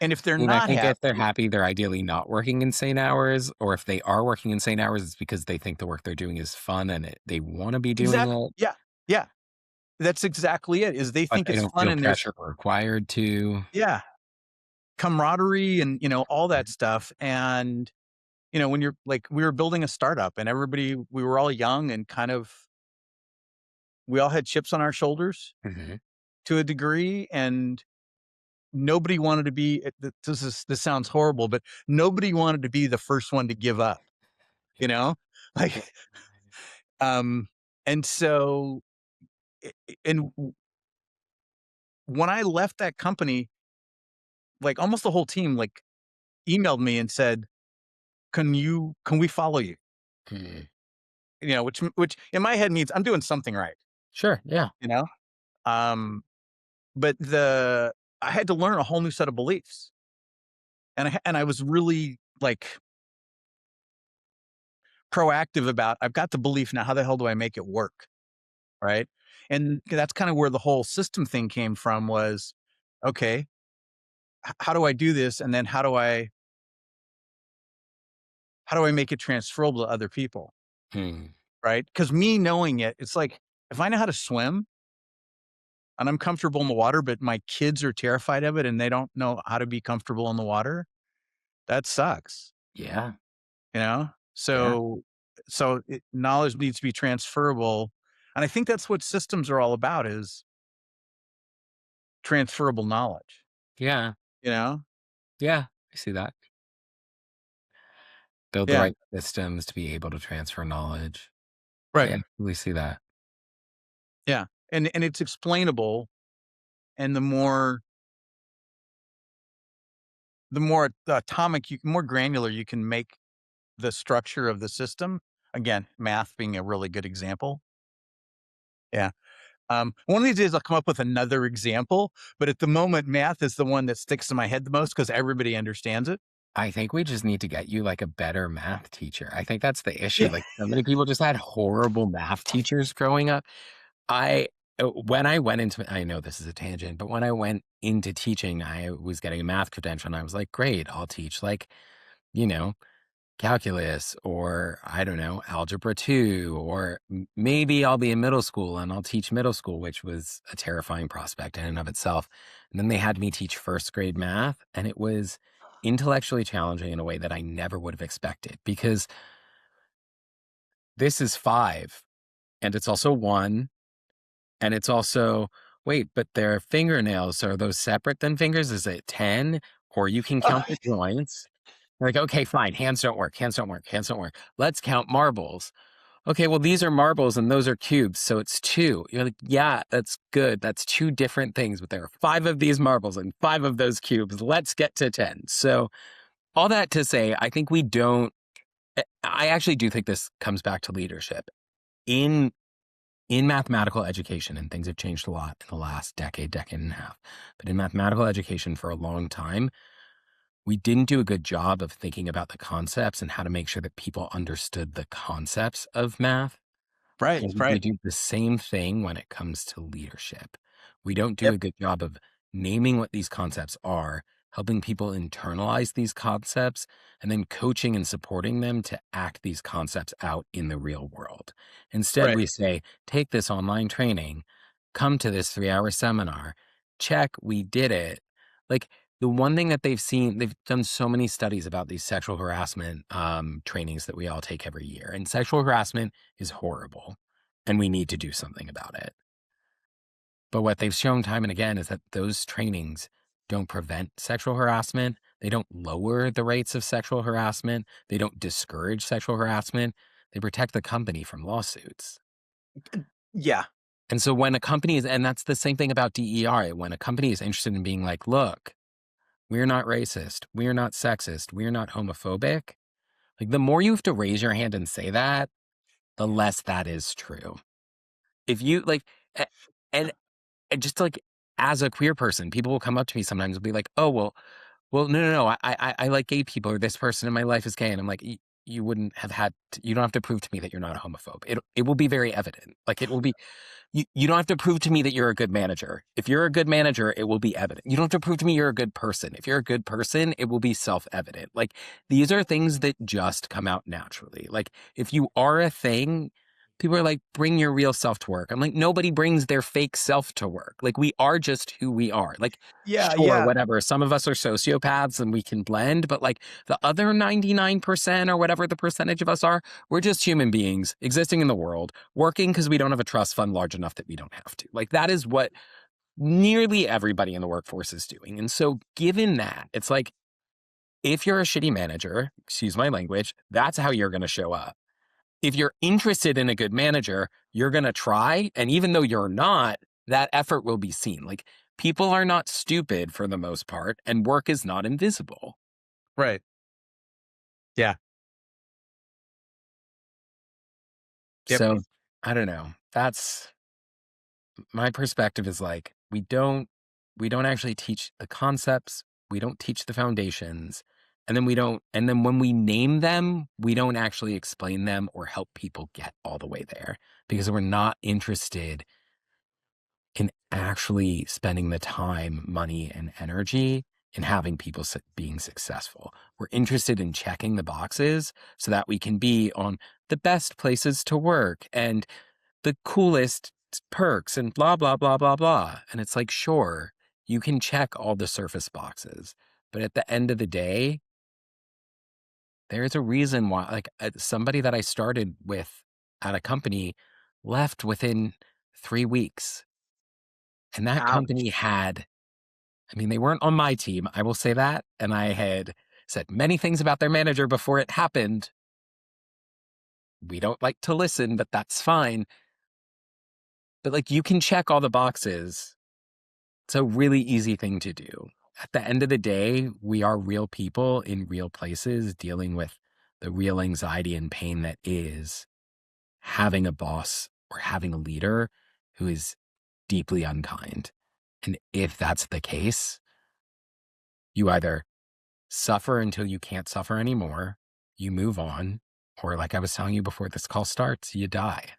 And if they're And I not think if they're happy, happy, they're ideally not working insane hours, or if they are working insane hours, it's because they think the work they're doing is fun and they wanna be doing exactly. it, Yeah. Yeah. That's exactly it. Is they but think they it's don't fun feel and there's pressure or required to. yeah, camaraderie and all that stuff. And when you're like we were building a startup and we were all young and kind of we all had chips on our shoulders Mhm. to a degree and nobody wanted to be this sounds horrible, but nobody wanted to be the first one to give up, you know? Yeah. Like and so and when I left that company, like almost the whole team like emailed me and said, can we follow you?" Mhm. Which in my head means I'm doing something right, Sure, yeah. you know? Um, but I had to learn a whole new set of beliefs. And I was really like proactive about I've got the belief now. How the hell do I make it work? Right. And that's kind of where the whole system thing came from was okay, how do I do this? And then how do I make it transferable to other people? Hmm. Right. Because me knowing it, it's like if I know how to swim and I'm comfortable in the water, but my kids are terrified of it and they don't know how to be comfortable in the water, that sucks, Yeah, you know? yeah, Knowledge needs to be transferable. And I think that's what systems are all about is transferable knowledge, yeah, you know? yeah, I see that. Build the Yeah, right systems to be able to transfer knowledge. I right. absolutely see that. Yeah. And it's explainable and the more atomic more granular you can make the structure of the system. Again, math being a really good example. Yeah. One of these days I'll come up with another example, but at the moment, math is the one that sticks in my head the most because everybody understands it. I think we just need to get you like a better math teacher. I think that's the issue. Yeah. Like so many people just had horrible math teachers growing up. I when I went into I know this is a tangent, but when I went into teaching, I was getting a math credential and I was like, great, I'll teach like, you know, calculus or I don't know, algebra 2 or maybe I'll be in middle school and I'll teach middle school, which was a terrifying prospect in and of itself. And then they had me teach first grade math and it was intellectually challenging in a way that I never would have expected because this is 5 and it's also 1 and it's also wait, but their fingernails, are those separate than fingers? Is it 10? Or you can Oh, count the joints. Like, okay, fine. Hands don't work. Hands don't work. Hands don't work. Let's count marbles. Okay, well, these are marbles and those are cubes. So it's 2. You're like, yeah, that's good. That's 2 different things, but there are 5 of these marbles and 5 of those cubes. Let's get to 10. So all that to say, I think we don't, I actually do think this comes back to leadership. In in mathematical education, and things have changed a lot in the last decade, decade and a half, but in mathematical education for a long time, we didn't do a good job of thinking about the concepts and how to make sure that people understood the concepts of math. right, And we right. do the same thing when it comes to leadership. We don't do Yep, a good job of naming what these concepts are, helping people internalize these concepts, and then coaching and supporting them to act these concepts out in the real world. Instead, right. we say, take this online training, come to this 3-hour seminar, check, we did it. Like the one thing that they've done so many studies about these sexual harassment trainings that we all take every year. And sexual harassment is horrible and we need to do something about it. But what they've shown time and again is that those trainings don't prevent sexual harassment. They don't lower the rates of sexual harassment. They don't discourage sexual harassment. They protect the company from lawsuits. Yeah, And so when a company is, and that's the same thing about DEI, when a company is interested in being like, look, we're not racist, we're not sexist, we're not homophobic, like the more you have to raise your hand and say that, the less that is true. If you like, a- and And just like as a queer person, people will come up to me sometimes and be like, "Oh, well, no, no, no, I like gay people, or this person in my life is gay," and I'm like, You wouldn't have had, you don't have to prove to me that you're not a homophobe. It will be very evident. Like it will be, you don't have to prove to me that you're a good manager. If you're a good manager, it will be evident. You don't have to prove to me you're a good person. If you're a good person, it will be self-evident. Like these are things that just come out naturally. Like if you are a thing, people are like, bring your real self to work. I'm like, nobody brings their fake self to work. Like we are just who we are. Like, yeah, sure, yeah. whatever. Some of us are sociopaths and we can blend, but like the other 99% or whatever the percentage of us are, we're just human beings existing in the world, working because we don't have a trust fund large enough that we don't have to. Like that is what nearly everybody in the workforce is doing. And so given that, it's like, if you're a shitty manager, excuse my language, that's how you're going to show up. If you're interested in a good manager, you're going to try. And even though you're not, that effort will be seen. Like people are not stupid for the most part, and work is not invisible. Right. Yeah. Yep. So I don't know. That's my perspective is like, we don't actually teach the concepts, we don't teach the foundations, and then and then when we name them, we don't actually explain them or help people get all the way there because we're not interested in actually spending the time, money, and energy in having people being successful. We're interested in checking the boxes so that we can be on the best places to work and the coolest perks and blah, blah, blah, blah, blah. And it's like, sure, you can check all the surface boxes. But at the end of the day, there's a reason why, like somebody that I started with at a company left within 3 weeks. And that Ouch. company had, I mean, they weren't on my team, I will say that. And I had said many things about their manager before it happened. We don't like to listen, but that's fine. But like you can check all the boxes. It's a really easy thing to do. At the end of the day, we are real people in real places dealing with the real anxiety and pain that is having a boss or having a leader who is deeply unkind. And if that's the case, you either suffer until you can't suffer anymore, you move on, or like I was telling you before this call starts, you die.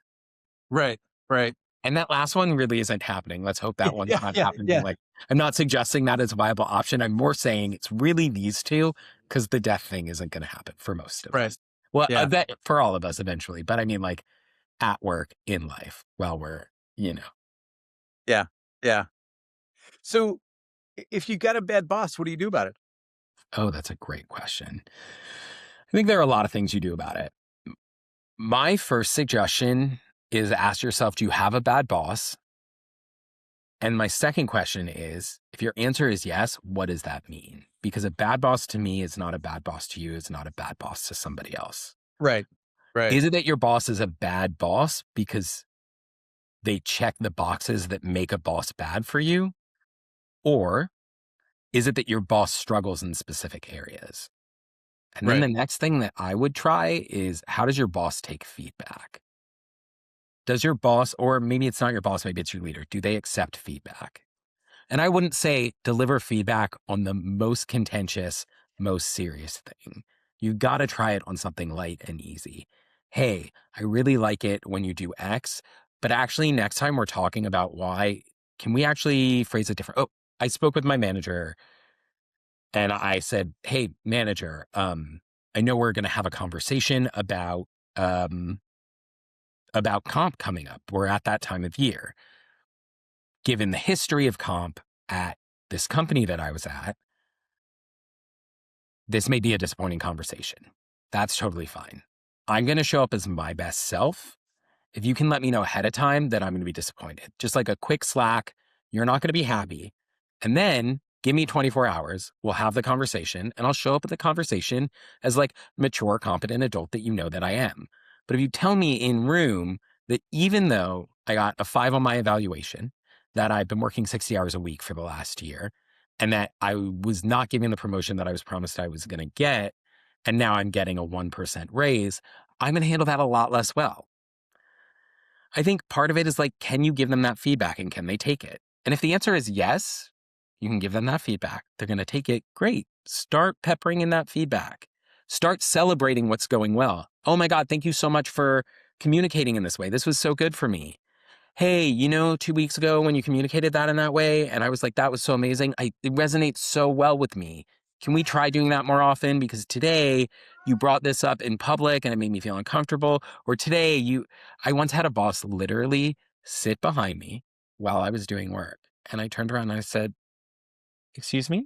Right. Right. And that last one really isn't happening. Let's hope that one's Yeah. not Yeah. happening. Yeah. Like, I'm not suggesting that as a viable option. I'm more saying it's really these two because the death thing isn't going to happen for most of Right. us. Well, Yeah. for all of us eventually. But I mean, like at work, in life, while we're, you know. Yeah. Yeah. So if you got a bad boss, what do you do about it? Oh, that's a great question. I think there are a lot of things you do about it. My first suggestion is ask yourself, do you have a bad boss? And my second question is, if your answer is yes, what does that mean? Because a bad boss to me is not a bad boss to you, is not a bad boss to somebody else. Right. Right. Is it that your boss is a bad boss because they check the boxes that make a boss bad for you? Or is it that your boss struggles in specific areas? And then Right. the next thing that I would try is, how does your boss take feedback? Does your boss, or maybe it's not your boss, maybe it's your leader, do they accept feedback? And I wouldn't say deliver feedback on the most contentious, most serious thing. You got to try it on something light and easy. Hey, I really like it when you do X, but actually next time we're talking about Y, can we actually phrase it different? Oh, I spoke with my manager and I said, "Hey, manager, I know we're going to have a conversation um about comp coming up. We're at that time of year. Given the history of comp at this company that I was at, this may be a disappointing conversation. That's totally fine. I'm going to show up as my best self. If you can let me know ahead of time that I'm going to be disappointed, just like a quick Slack, you're not going to be happy. And then give me 24 hours. We'll have the conversation and I'll show up at the conversation as like mature, competent adult that you know that I am. But if you tell me in room that even though I got a 5 on my evaluation, that I've been working 60 hours a week for the last year, and that I was not getting the promotion that I was promised I was going to get, and now I'm getting a 1% raise, I'm going to handle that a lot less well. I think part of it is like, can you give them that feedback and can they take it? And if the answer is yes, you can give them that feedback. They're going to take it. Great. Start peppering in that feedback. Start celebrating what's going well. Oh my God, thank you so much for communicating in this way. This was so good for me. Hey, 2 weeks ago when you communicated that in that way, and I was like, that was so amazing. It resonates so well with me. Can we try doing that more often? Because today you brought this up in public and it made me feel uncomfortable. Or today I once had a boss literally sit behind me while I was doing work. And I turned around and I said, excuse me?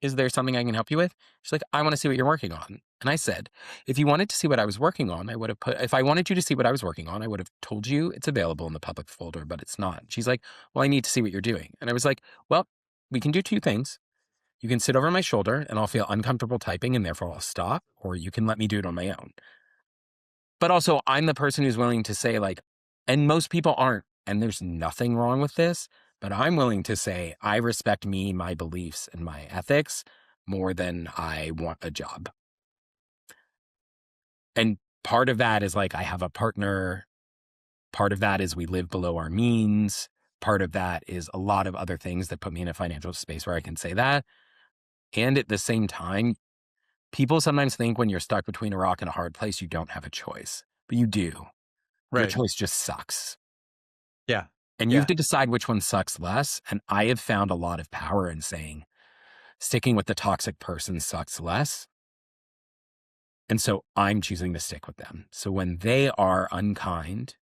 Is there something I can help you with? She's like, I want to see what you're working on. And I said, if you wanted to see what I was working on, if I wanted you to see what I was working on, I would have told you it's available in the public folder, but it's not. She's like, well, I need to see what you're doing. And I was like, well, we can do two things. You can sit over my shoulder and I'll feel uncomfortable typing and therefore I'll stop, or you can let me do it on my own. But also, I'm the person who's willing to say, like, and most people aren't, and there's nothing wrong with this, but I'm willing to say, I respect me, my beliefs, and my ethics more than I want a job. And part of that is like, I have a partner. Part of that is we live below our means. Part of that is a lot of other things that put me in a financial space where I can say that. And at the same time, people sometimes think when you're stuck between a rock and a hard place, you don't have a choice, but you do. Your Right. choice just sucks. Yeah. And you have Yeah. to decide which one sucks less. And I have found a lot of power in saying sticking with the toxic person sucks less. And so I'm choosing to stick with them. So when they are unkind,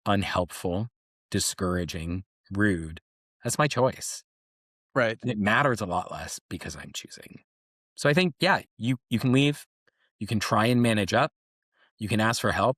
unhelpful, discouraging, rude, that's my choice. Right. And it matters a lot less because I'm choosing. So I think, yeah, you can leave. You can try and manage up. You can ask for help.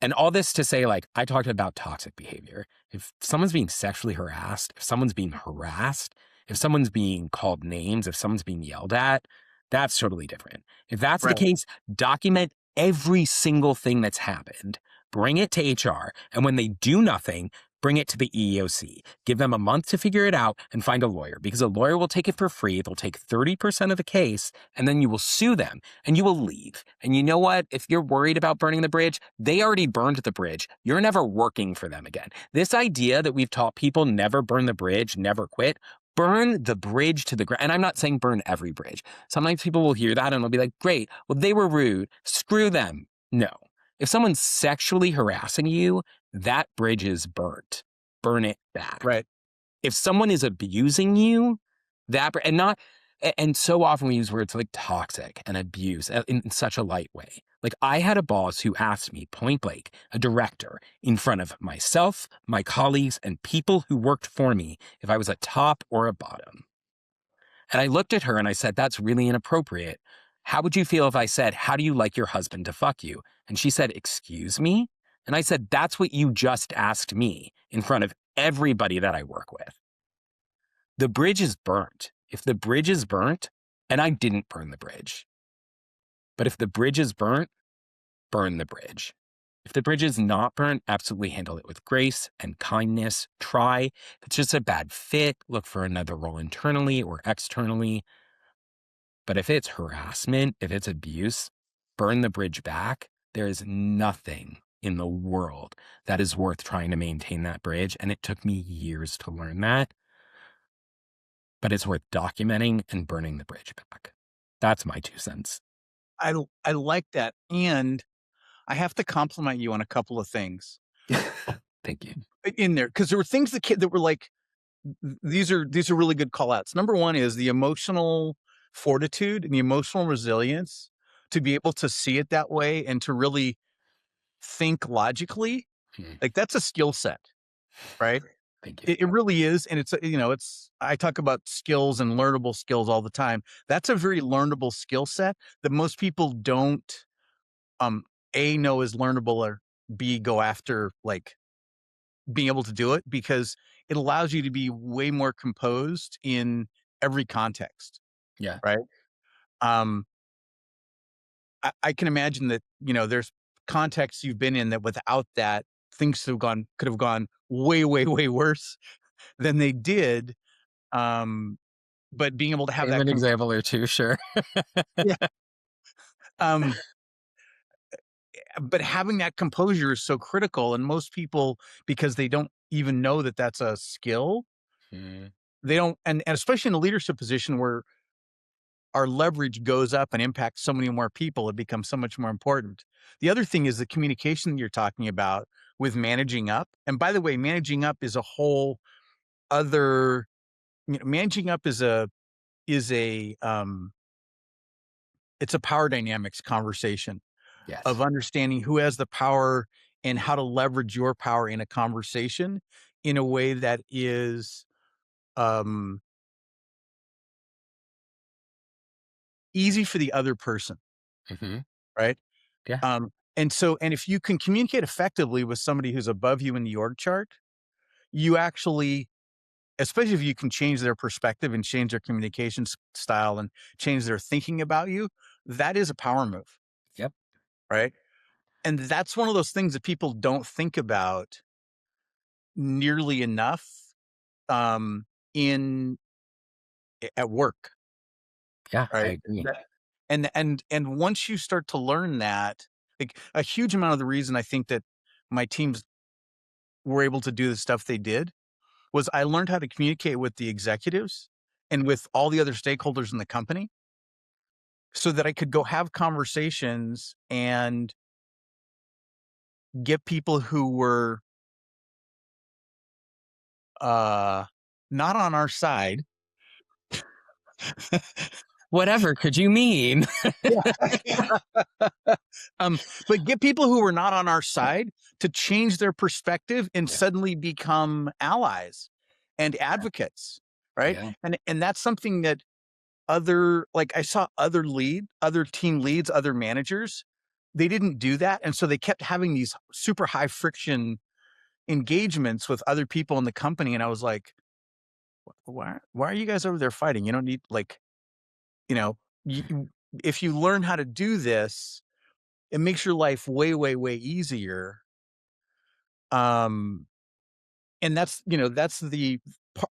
And all this to say, like, I talked about toxic behavior. If someone's being sexually harassed, if someone's being harassed, if someone's being called names, if someone's being yelled at, that's totally different. If that's the Right. case, document every single thing that's happened, bring it to HR. And when they do nothing, bring it to the EEOC. Give them a month to figure it out and find a lawyer, because a lawyer will take it for free. They'll take 30% of the case, and then you will sue them and you will leave. And you know what? If you're worried about burning the bridge, they already burned the bridge. You're never working for them again. This idea that we've taught people never burn the bridge, never quit, burn the bridge to the ground. And I'm not saying burn every bridge. Sometimes people will hear that and they'll be like, great, well, they were rude. Screw them. No. If someone's sexually harassing you, that bridge is burnt. Burn it back. Right. If someone is abusing you, and so often we use words like toxic and abuse in such a light way. Like, I had a boss who asked me point blank, a director, in front of myself, my colleagues, and people who worked for me, if I was a top or a bottom. And I looked at her and I said, that's really inappropriate. How would you feel if I said, how do you like your husband to fuck you? And she said, excuse me? And I said, that's what you just asked me in front of everybody that I work with. The bridge is burnt. If the bridge is burnt, and I didn't burn the bridge, but if the bridge is burnt, burn the bridge. If the bridge is not burnt, absolutely handle it with grace and kindness. Try. If it's just a bad fit, look for another role internally or externally. But if it's harassment, if it's abuse, burn the bridge back. There is nothing in the world that is worth trying to maintain that bridge. And it took me years to learn that. But it's worth documenting and burning the bridge back. That's my 2 cents. I like that, and I have to compliment you on a couple of things Thank you. in there, because there were things that were like, these are really good call outs. Number one is the emotional fortitude and the emotional resilience to be able to see it that way and to really think logically. Hmm. Like, that's a skill set, right? Thank you. It really is. And it's, I talk about skills and learnable skills all the time. That's a very learnable skill set that most people don't, A, know is learnable, or B, go after, like, being able to do it, because it allows you to be way more composed in every context, Yeah. right? Um, I can imagine that, there's contexts you've been in that without that, things could have gone way, way, way worse than they did. Um, but being able to have Name that an example or two, sure. yeah, um, but having that composure is so critical, and most people, because they don't even know that that's a skill, Hmm. they don't, and especially in a leadership position where our leverage goes up and impacts so many more people, it becomes so much more important. The other thing is the communication you're talking about with managing up. And by the way, managing up is a whole other, managing up is it's a power dynamics conversation Yes. of understanding who has the power and how to leverage your power in a conversation in a way that is, um, easy for the other person, Hmm. right? Yeah. And if you can communicate effectively with somebody who's above you in the org chart, you actually, especially if you can change their perspective and change their communication style and change their thinking about you, that is a power move, Yep. right? And that's one of those things that people don't think about nearly enough, um, in at work, Yeah, I right? agree. And once you start to learn that, like, a huge amount of the reason I think that my teams were able to do the stuff they did was I learned how to communicate with the executives and with all the other stakeholders in the company so that I could go have conversations and get people who were, uh, not on our side. Whatever could you mean? Yeah. But get people who were not on our side to change their perspective and Yeah. suddenly become allies and advocates, right? Yeah. And that's something that I saw other team leads, other managers, they didn't do that. And so they kept having these super high friction engagements with other people in the company. And I was like, why are you guys over there fighting? You don't need, like, you know, if you learn how to do this, it makes your life way, way, way easier. Um, And that's, that's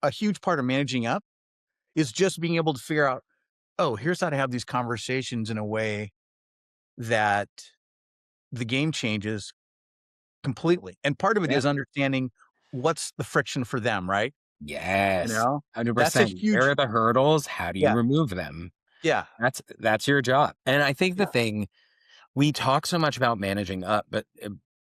a huge part of managing up is just being able to figure out, oh, here's how to have these conversations in a way that the game changes completely. And part of it Yeah. is understanding what's the friction for them, right? You Yes. know, that's a 100%. Where huge, are the hurdles? How do you yeah, remove them? yeah, That's your job. And I think the yeah, thing we talk so much about managing up, but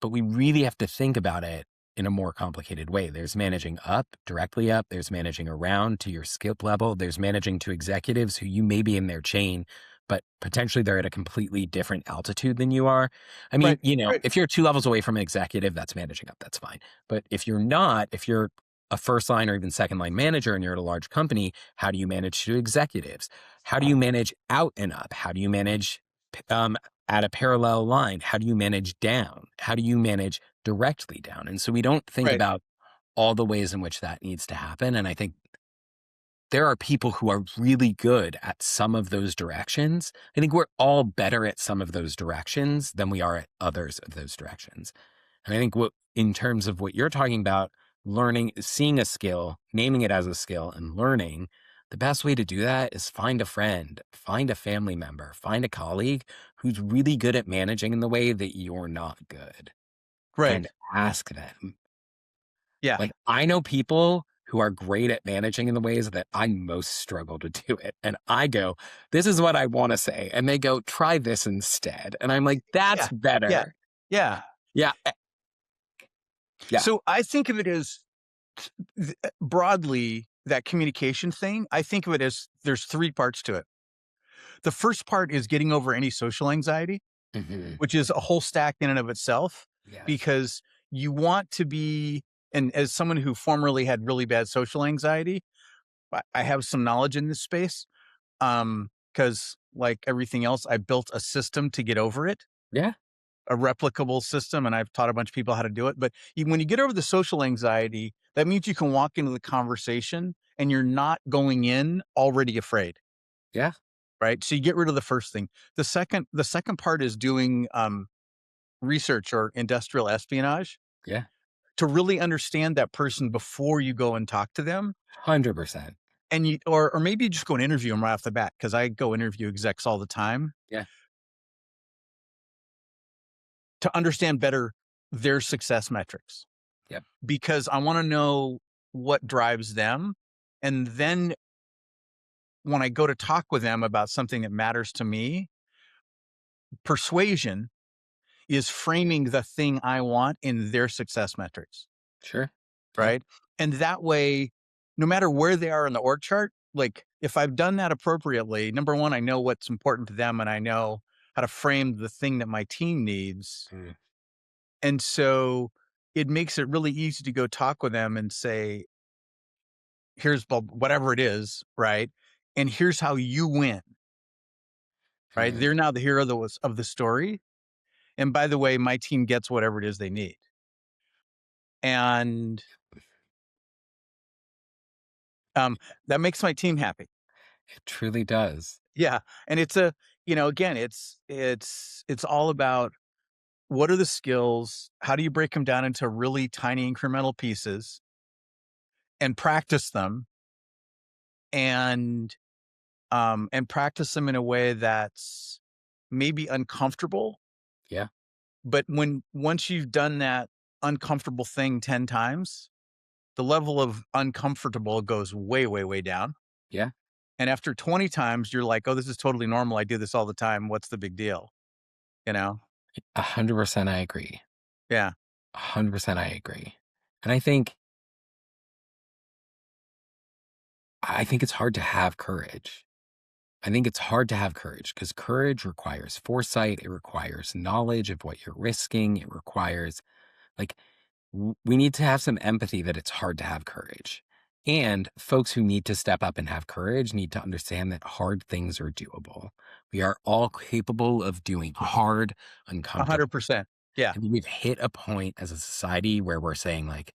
we really have to think about it in a more complicated way. There's managing up, directly up. There's managing around to your skip level. There's managing to executives who you may be in their chain, but potentially they're at a completely different altitude than you are. I mean, right, right, if you're 2 levels away from an executive, that's managing up. That's fine. But if you're not, if you're a first line or even second line manager and you're at a large company, how do you manage to executives? How do you manage out and up? How do you manage um, at a parallel line? How do you manage down? How do you manage directly down? And so we don't think right, about all the ways in which that needs to happen. And I think there are people who are really good at some of those directions. I think we're all better at some of those directions than we are at others of those directions. And I think in terms of what you're talking about, learning, seeing a skill, naming it as a skill and learning, the best way to do that is find a friend, find a family member, find a colleague who's really good at managing in the way that you're not good right. and ask them. Yeah, Like, I know people who are great at managing in the ways that I most struggle to do it. And I go, this is what I want to say. And they go, try this instead. And I'm like, that's yeah, yeah, better. yeah. Yeah. Yeah. So I think of it as broadly that communication thing. I think of it as there's three parts to it. The first part is getting over any social anxiety, Hmm. which is a whole stack in and of itself, Yes. because you want to be, and as someone who formerly had really bad social anxiety, I have some knowledge in this space. Because like everything else, I built a system to get over it, Yeah. a replicable system, and I've taught a bunch of people how to do it. But when you get over the social anxiety, that means you can walk into the conversation and you're not going in already afraid, Yeah. right? So you get rid of the first thing. The second part is doing research or industrial espionage Yeah. to really understand that person before you go and talk to them. 100%. And or maybe you just go and interview them right off the bat, because I go interview execs all the time Yeah. to understand better their success metrics, Yep. because I want to know what drives them. And then when I go to talk with them about something that matters to me, persuasion is framing the thing I want in their success metrics, Sure. Yeah. right? And that way, no matter where they are in the org chart, like if I've done that appropriately, number one, I know what's important to them and I know how to frame the thing that my team needs. Mm. And so it makes it really easy to go talk with them and say, here's whatever it is, right? And here's how you win, right? Mm. They're now the hero of the story. And by the way, my team gets whatever it is they need. And that makes my team happy. It truly does. Yeah. And it's again, it's all about what are the skills? How do you break them down into really tiny incremental pieces and practice them, and practice them in a way that's maybe uncomfortable. Yeah. But once you've done that uncomfortable thing 10 times, the level of uncomfortable goes way, way, way down. Yeah. And after 20 times, you're like, oh, this is totally normal. I do this all the time. What's the big deal? You know? 100% I agree. Yeah. 100% I agree. And I think it's hard to have courage. I think it's hard to have courage because courage requires foresight. It requires knowledge of what you're risking. It requires, like, we need to have some empathy that it's hard to have courage. And folks who need to step up and have courage need to understand that hard things are doable. We are all capable of doing hard, uncomfortable. 100%. Yeah. And we've hit a point as a society where we're saying, like,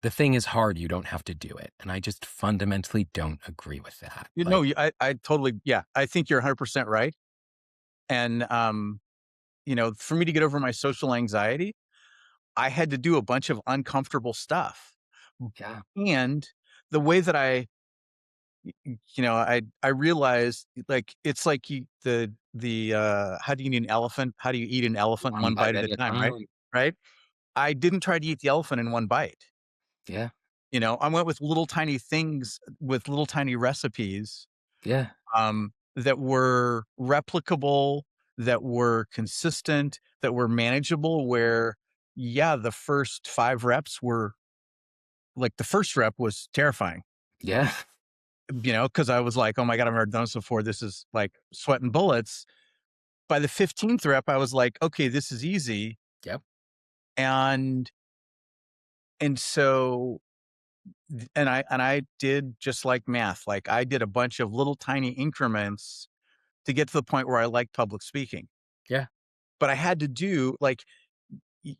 the thing is hard, you don't have to do it. And I just fundamentally don't agree with that. You know, Like, I totally, yeah, I think you're 100% right. And, for me to get over my social anxiety, I had to do a bunch of uncomfortable stuff. Yeah. And the way that I realized, like, it's like how do you eat an elephant? How do you eat an elephant One one bite bite at at a a time, right? time. Right? I didn't try to eat the elephant in one bite. Yeah. I went with little tiny things with little tiny recipes, Yeah. that were replicable, that were consistent, that were manageable, where, yeah, the first 5 reps were like, the first rep was terrifying, Yeah. because I was like, "Oh my god, I've never done this before. This is like sweating bullets." By the 15th rep, I was like, "Okay, this is easy." Yep. And so and I did just like math. Like, I did a bunch of little tiny increments to get to the point where I liked public speaking. Yeah. But I had to do like y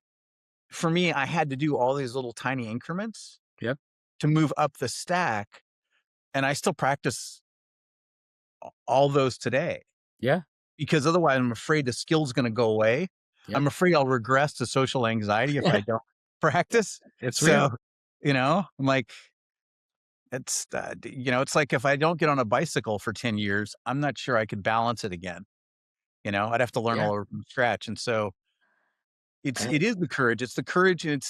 for me, I had to do all these little tiny increments Yep. to move up the stack, and I still practice all those today, Yeah. because otherwise I'm afraid the skill's gonna go away. Yep. I'm afraid I'll regress to social anxiety if I don't practice. It's So, real. I'm like, it's like if I don't get on a bicycle for 10 years, I'm not sure I could balance it again. I'd have to learn Yeah. all over from scratch. And so And it is the courage. It's the courage, and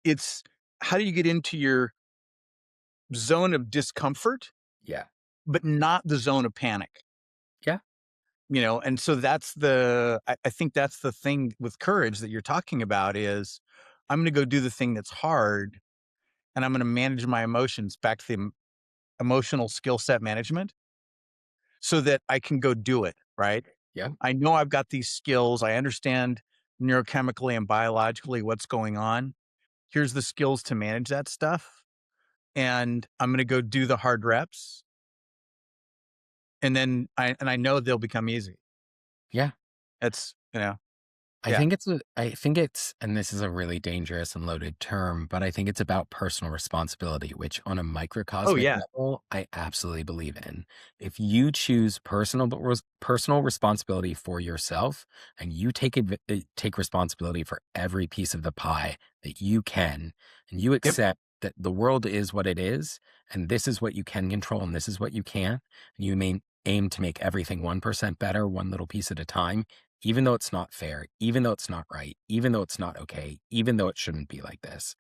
it's how do you get into your zone of discomfort, yeah. but not the zone of panic? Yeah. And so I think that's the thing with courage that you're talking about is I'm going to go do the thing that's hard, and I'm going to manage my emotions, back to the emotional skill set management, so that I can go do it. Right. Yeah. I know I've got these skills. I understand neurochemically and biologically what's going on. Here's the skills to manage that stuff. And I'm going to go do the hard reps. And then I know they'll become easy. Yeah. It's, I yeah. think it's, and this is a really dangerous and loaded term, but I think it's about personal responsibility, which on a Oh, microcosmic yeah. level, I absolutely believe in. If you choose personal responsibility for yourself and you take responsibility for every piece of the pie that you can, and you Yep. accept that the world is what it is, and this is what you can control, and this is what you can't, and you aim to make everything 1% better, one little piece at a time, even though it's not fair, even though it's not right, even though it's not okay, even though it shouldn't be like this,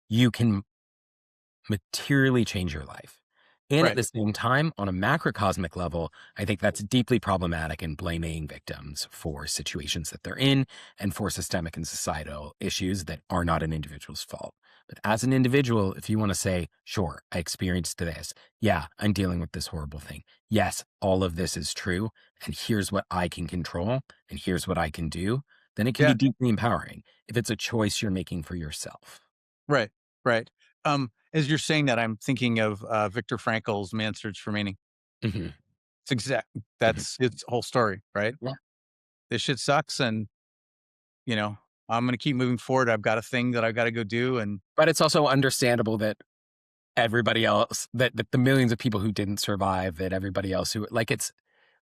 you can materially change your life. And at Right. the same time, on a macrocosmic level, I think that's deeply problematic in blaming victims for situations that they're in and for systemic and societal issues that are not an individual's fault. But as an individual, if you want to say, sure, I experienced this. Yeah, I'm dealing with this horrible thing. Yes, all of this is true. And here's what I can control. And here's what I can do. Then it can be Yeah. deeply empowering if it's a choice you're making for yourself. Right. Right. As you're saying that, I'm thinking of Viktor Frankl's Man's Search for Meaning. Mhm, mhm. That's his whole story, right? Yeah. This shit sucks, and you know, I'm gonna keep moving forward. I've got a thing that I've got to go do, and But it's also understandable that everybody else, that the millions of people who didn't survive, that everybody else who, like, it's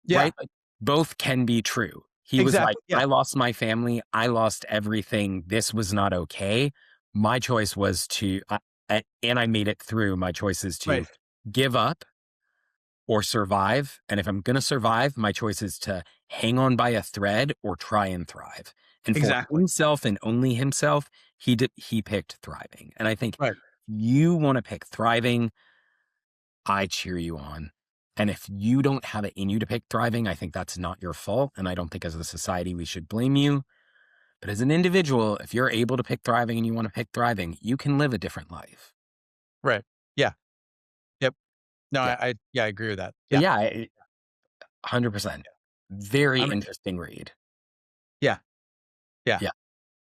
yeah, right? Like, both can be true. He was like, exactly, yeah, "I lost my family. I lost everything. This was not okay. My choice was to, and I made it through. My choice is right, to give up or survive. And if I'm going to survive, my choice is to hang on by a thread or try and thrive." And for exactly, himself and only himself, he picked thriving. And I think right, you want to pick thriving, I cheer you on. And if you don't have it in you to pick thriving, I think that's not your fault. And I don't think as a society we should blame you. But as an individual, if you're able to pick thriving and you want to pick thriving, you can live a different life. right, yeah, yep. No, Yeah. I agree with that. So Yeah, yeah, 100%. Very I'm, interesting read. yeah, yeah, Yeah.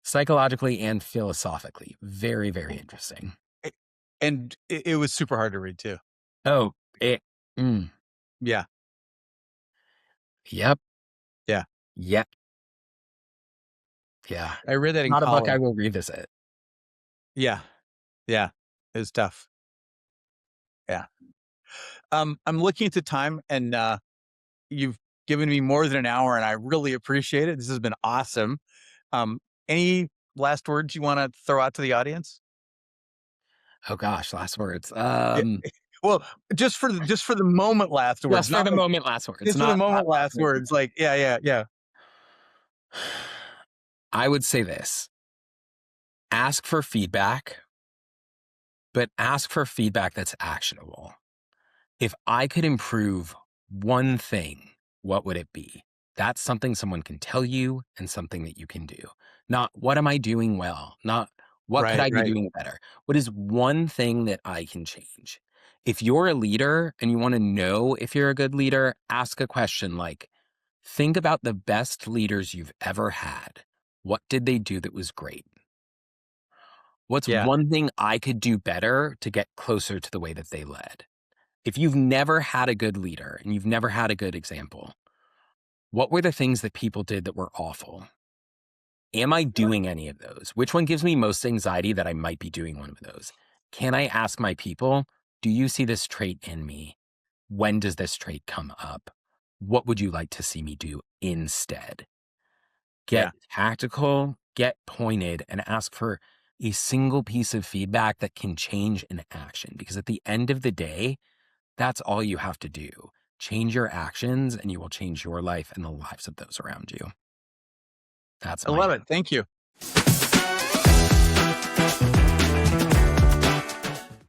Psychologically and philosophically. Very, very interesting. A- and it was super hard to read too. Oh, it, mm, Yeah, yep. yeah, Yep. Yeah. I read that in Not a book I college. will revisit. Yeah, yeah, it was tough. Yeah, I'm looking at the time, and you've given me more than an hour, and I really appreciate it. This has been awesome. Um, Any last words you want to throw out to the audience? Oh gosh, last words. Yeah. Well, just for the moment, last words, Just for not the like moment, last words. just for the Not moment, last last words. words. Like, yeah, yeah, yeah, I would say this: ask for feedback, but ask for feedback that's actionable. If I could improve one thing, what would it be? That's something someone can tell you and something that you can do. Not what am I doing well? Not what could right, I be right, doing better? What is one thing that I can change? If you're a leader and you want to know if you're a good leader, ask a question like, think about the best leaders you've ever had. What did they do that was great? What's yeah. one thing I could do better to get closer to the way that they led? If you've never had a good leader and you've never had a good example, what were the things that people did that were awful? Am I doing any of those? Which one gives me most anxiety that I might be doing one of those? Can I ask my people, do you see this trait in me? When does this trait come up? What would you like to see me do instead? Get Yeah. tactical, get pointed, and ask for a single piece of feedback that can change an action. Because at the end of the day, that's all you have to do. Change your actions and you will change your life and the lives of those around you. That's I my love it. Thank you.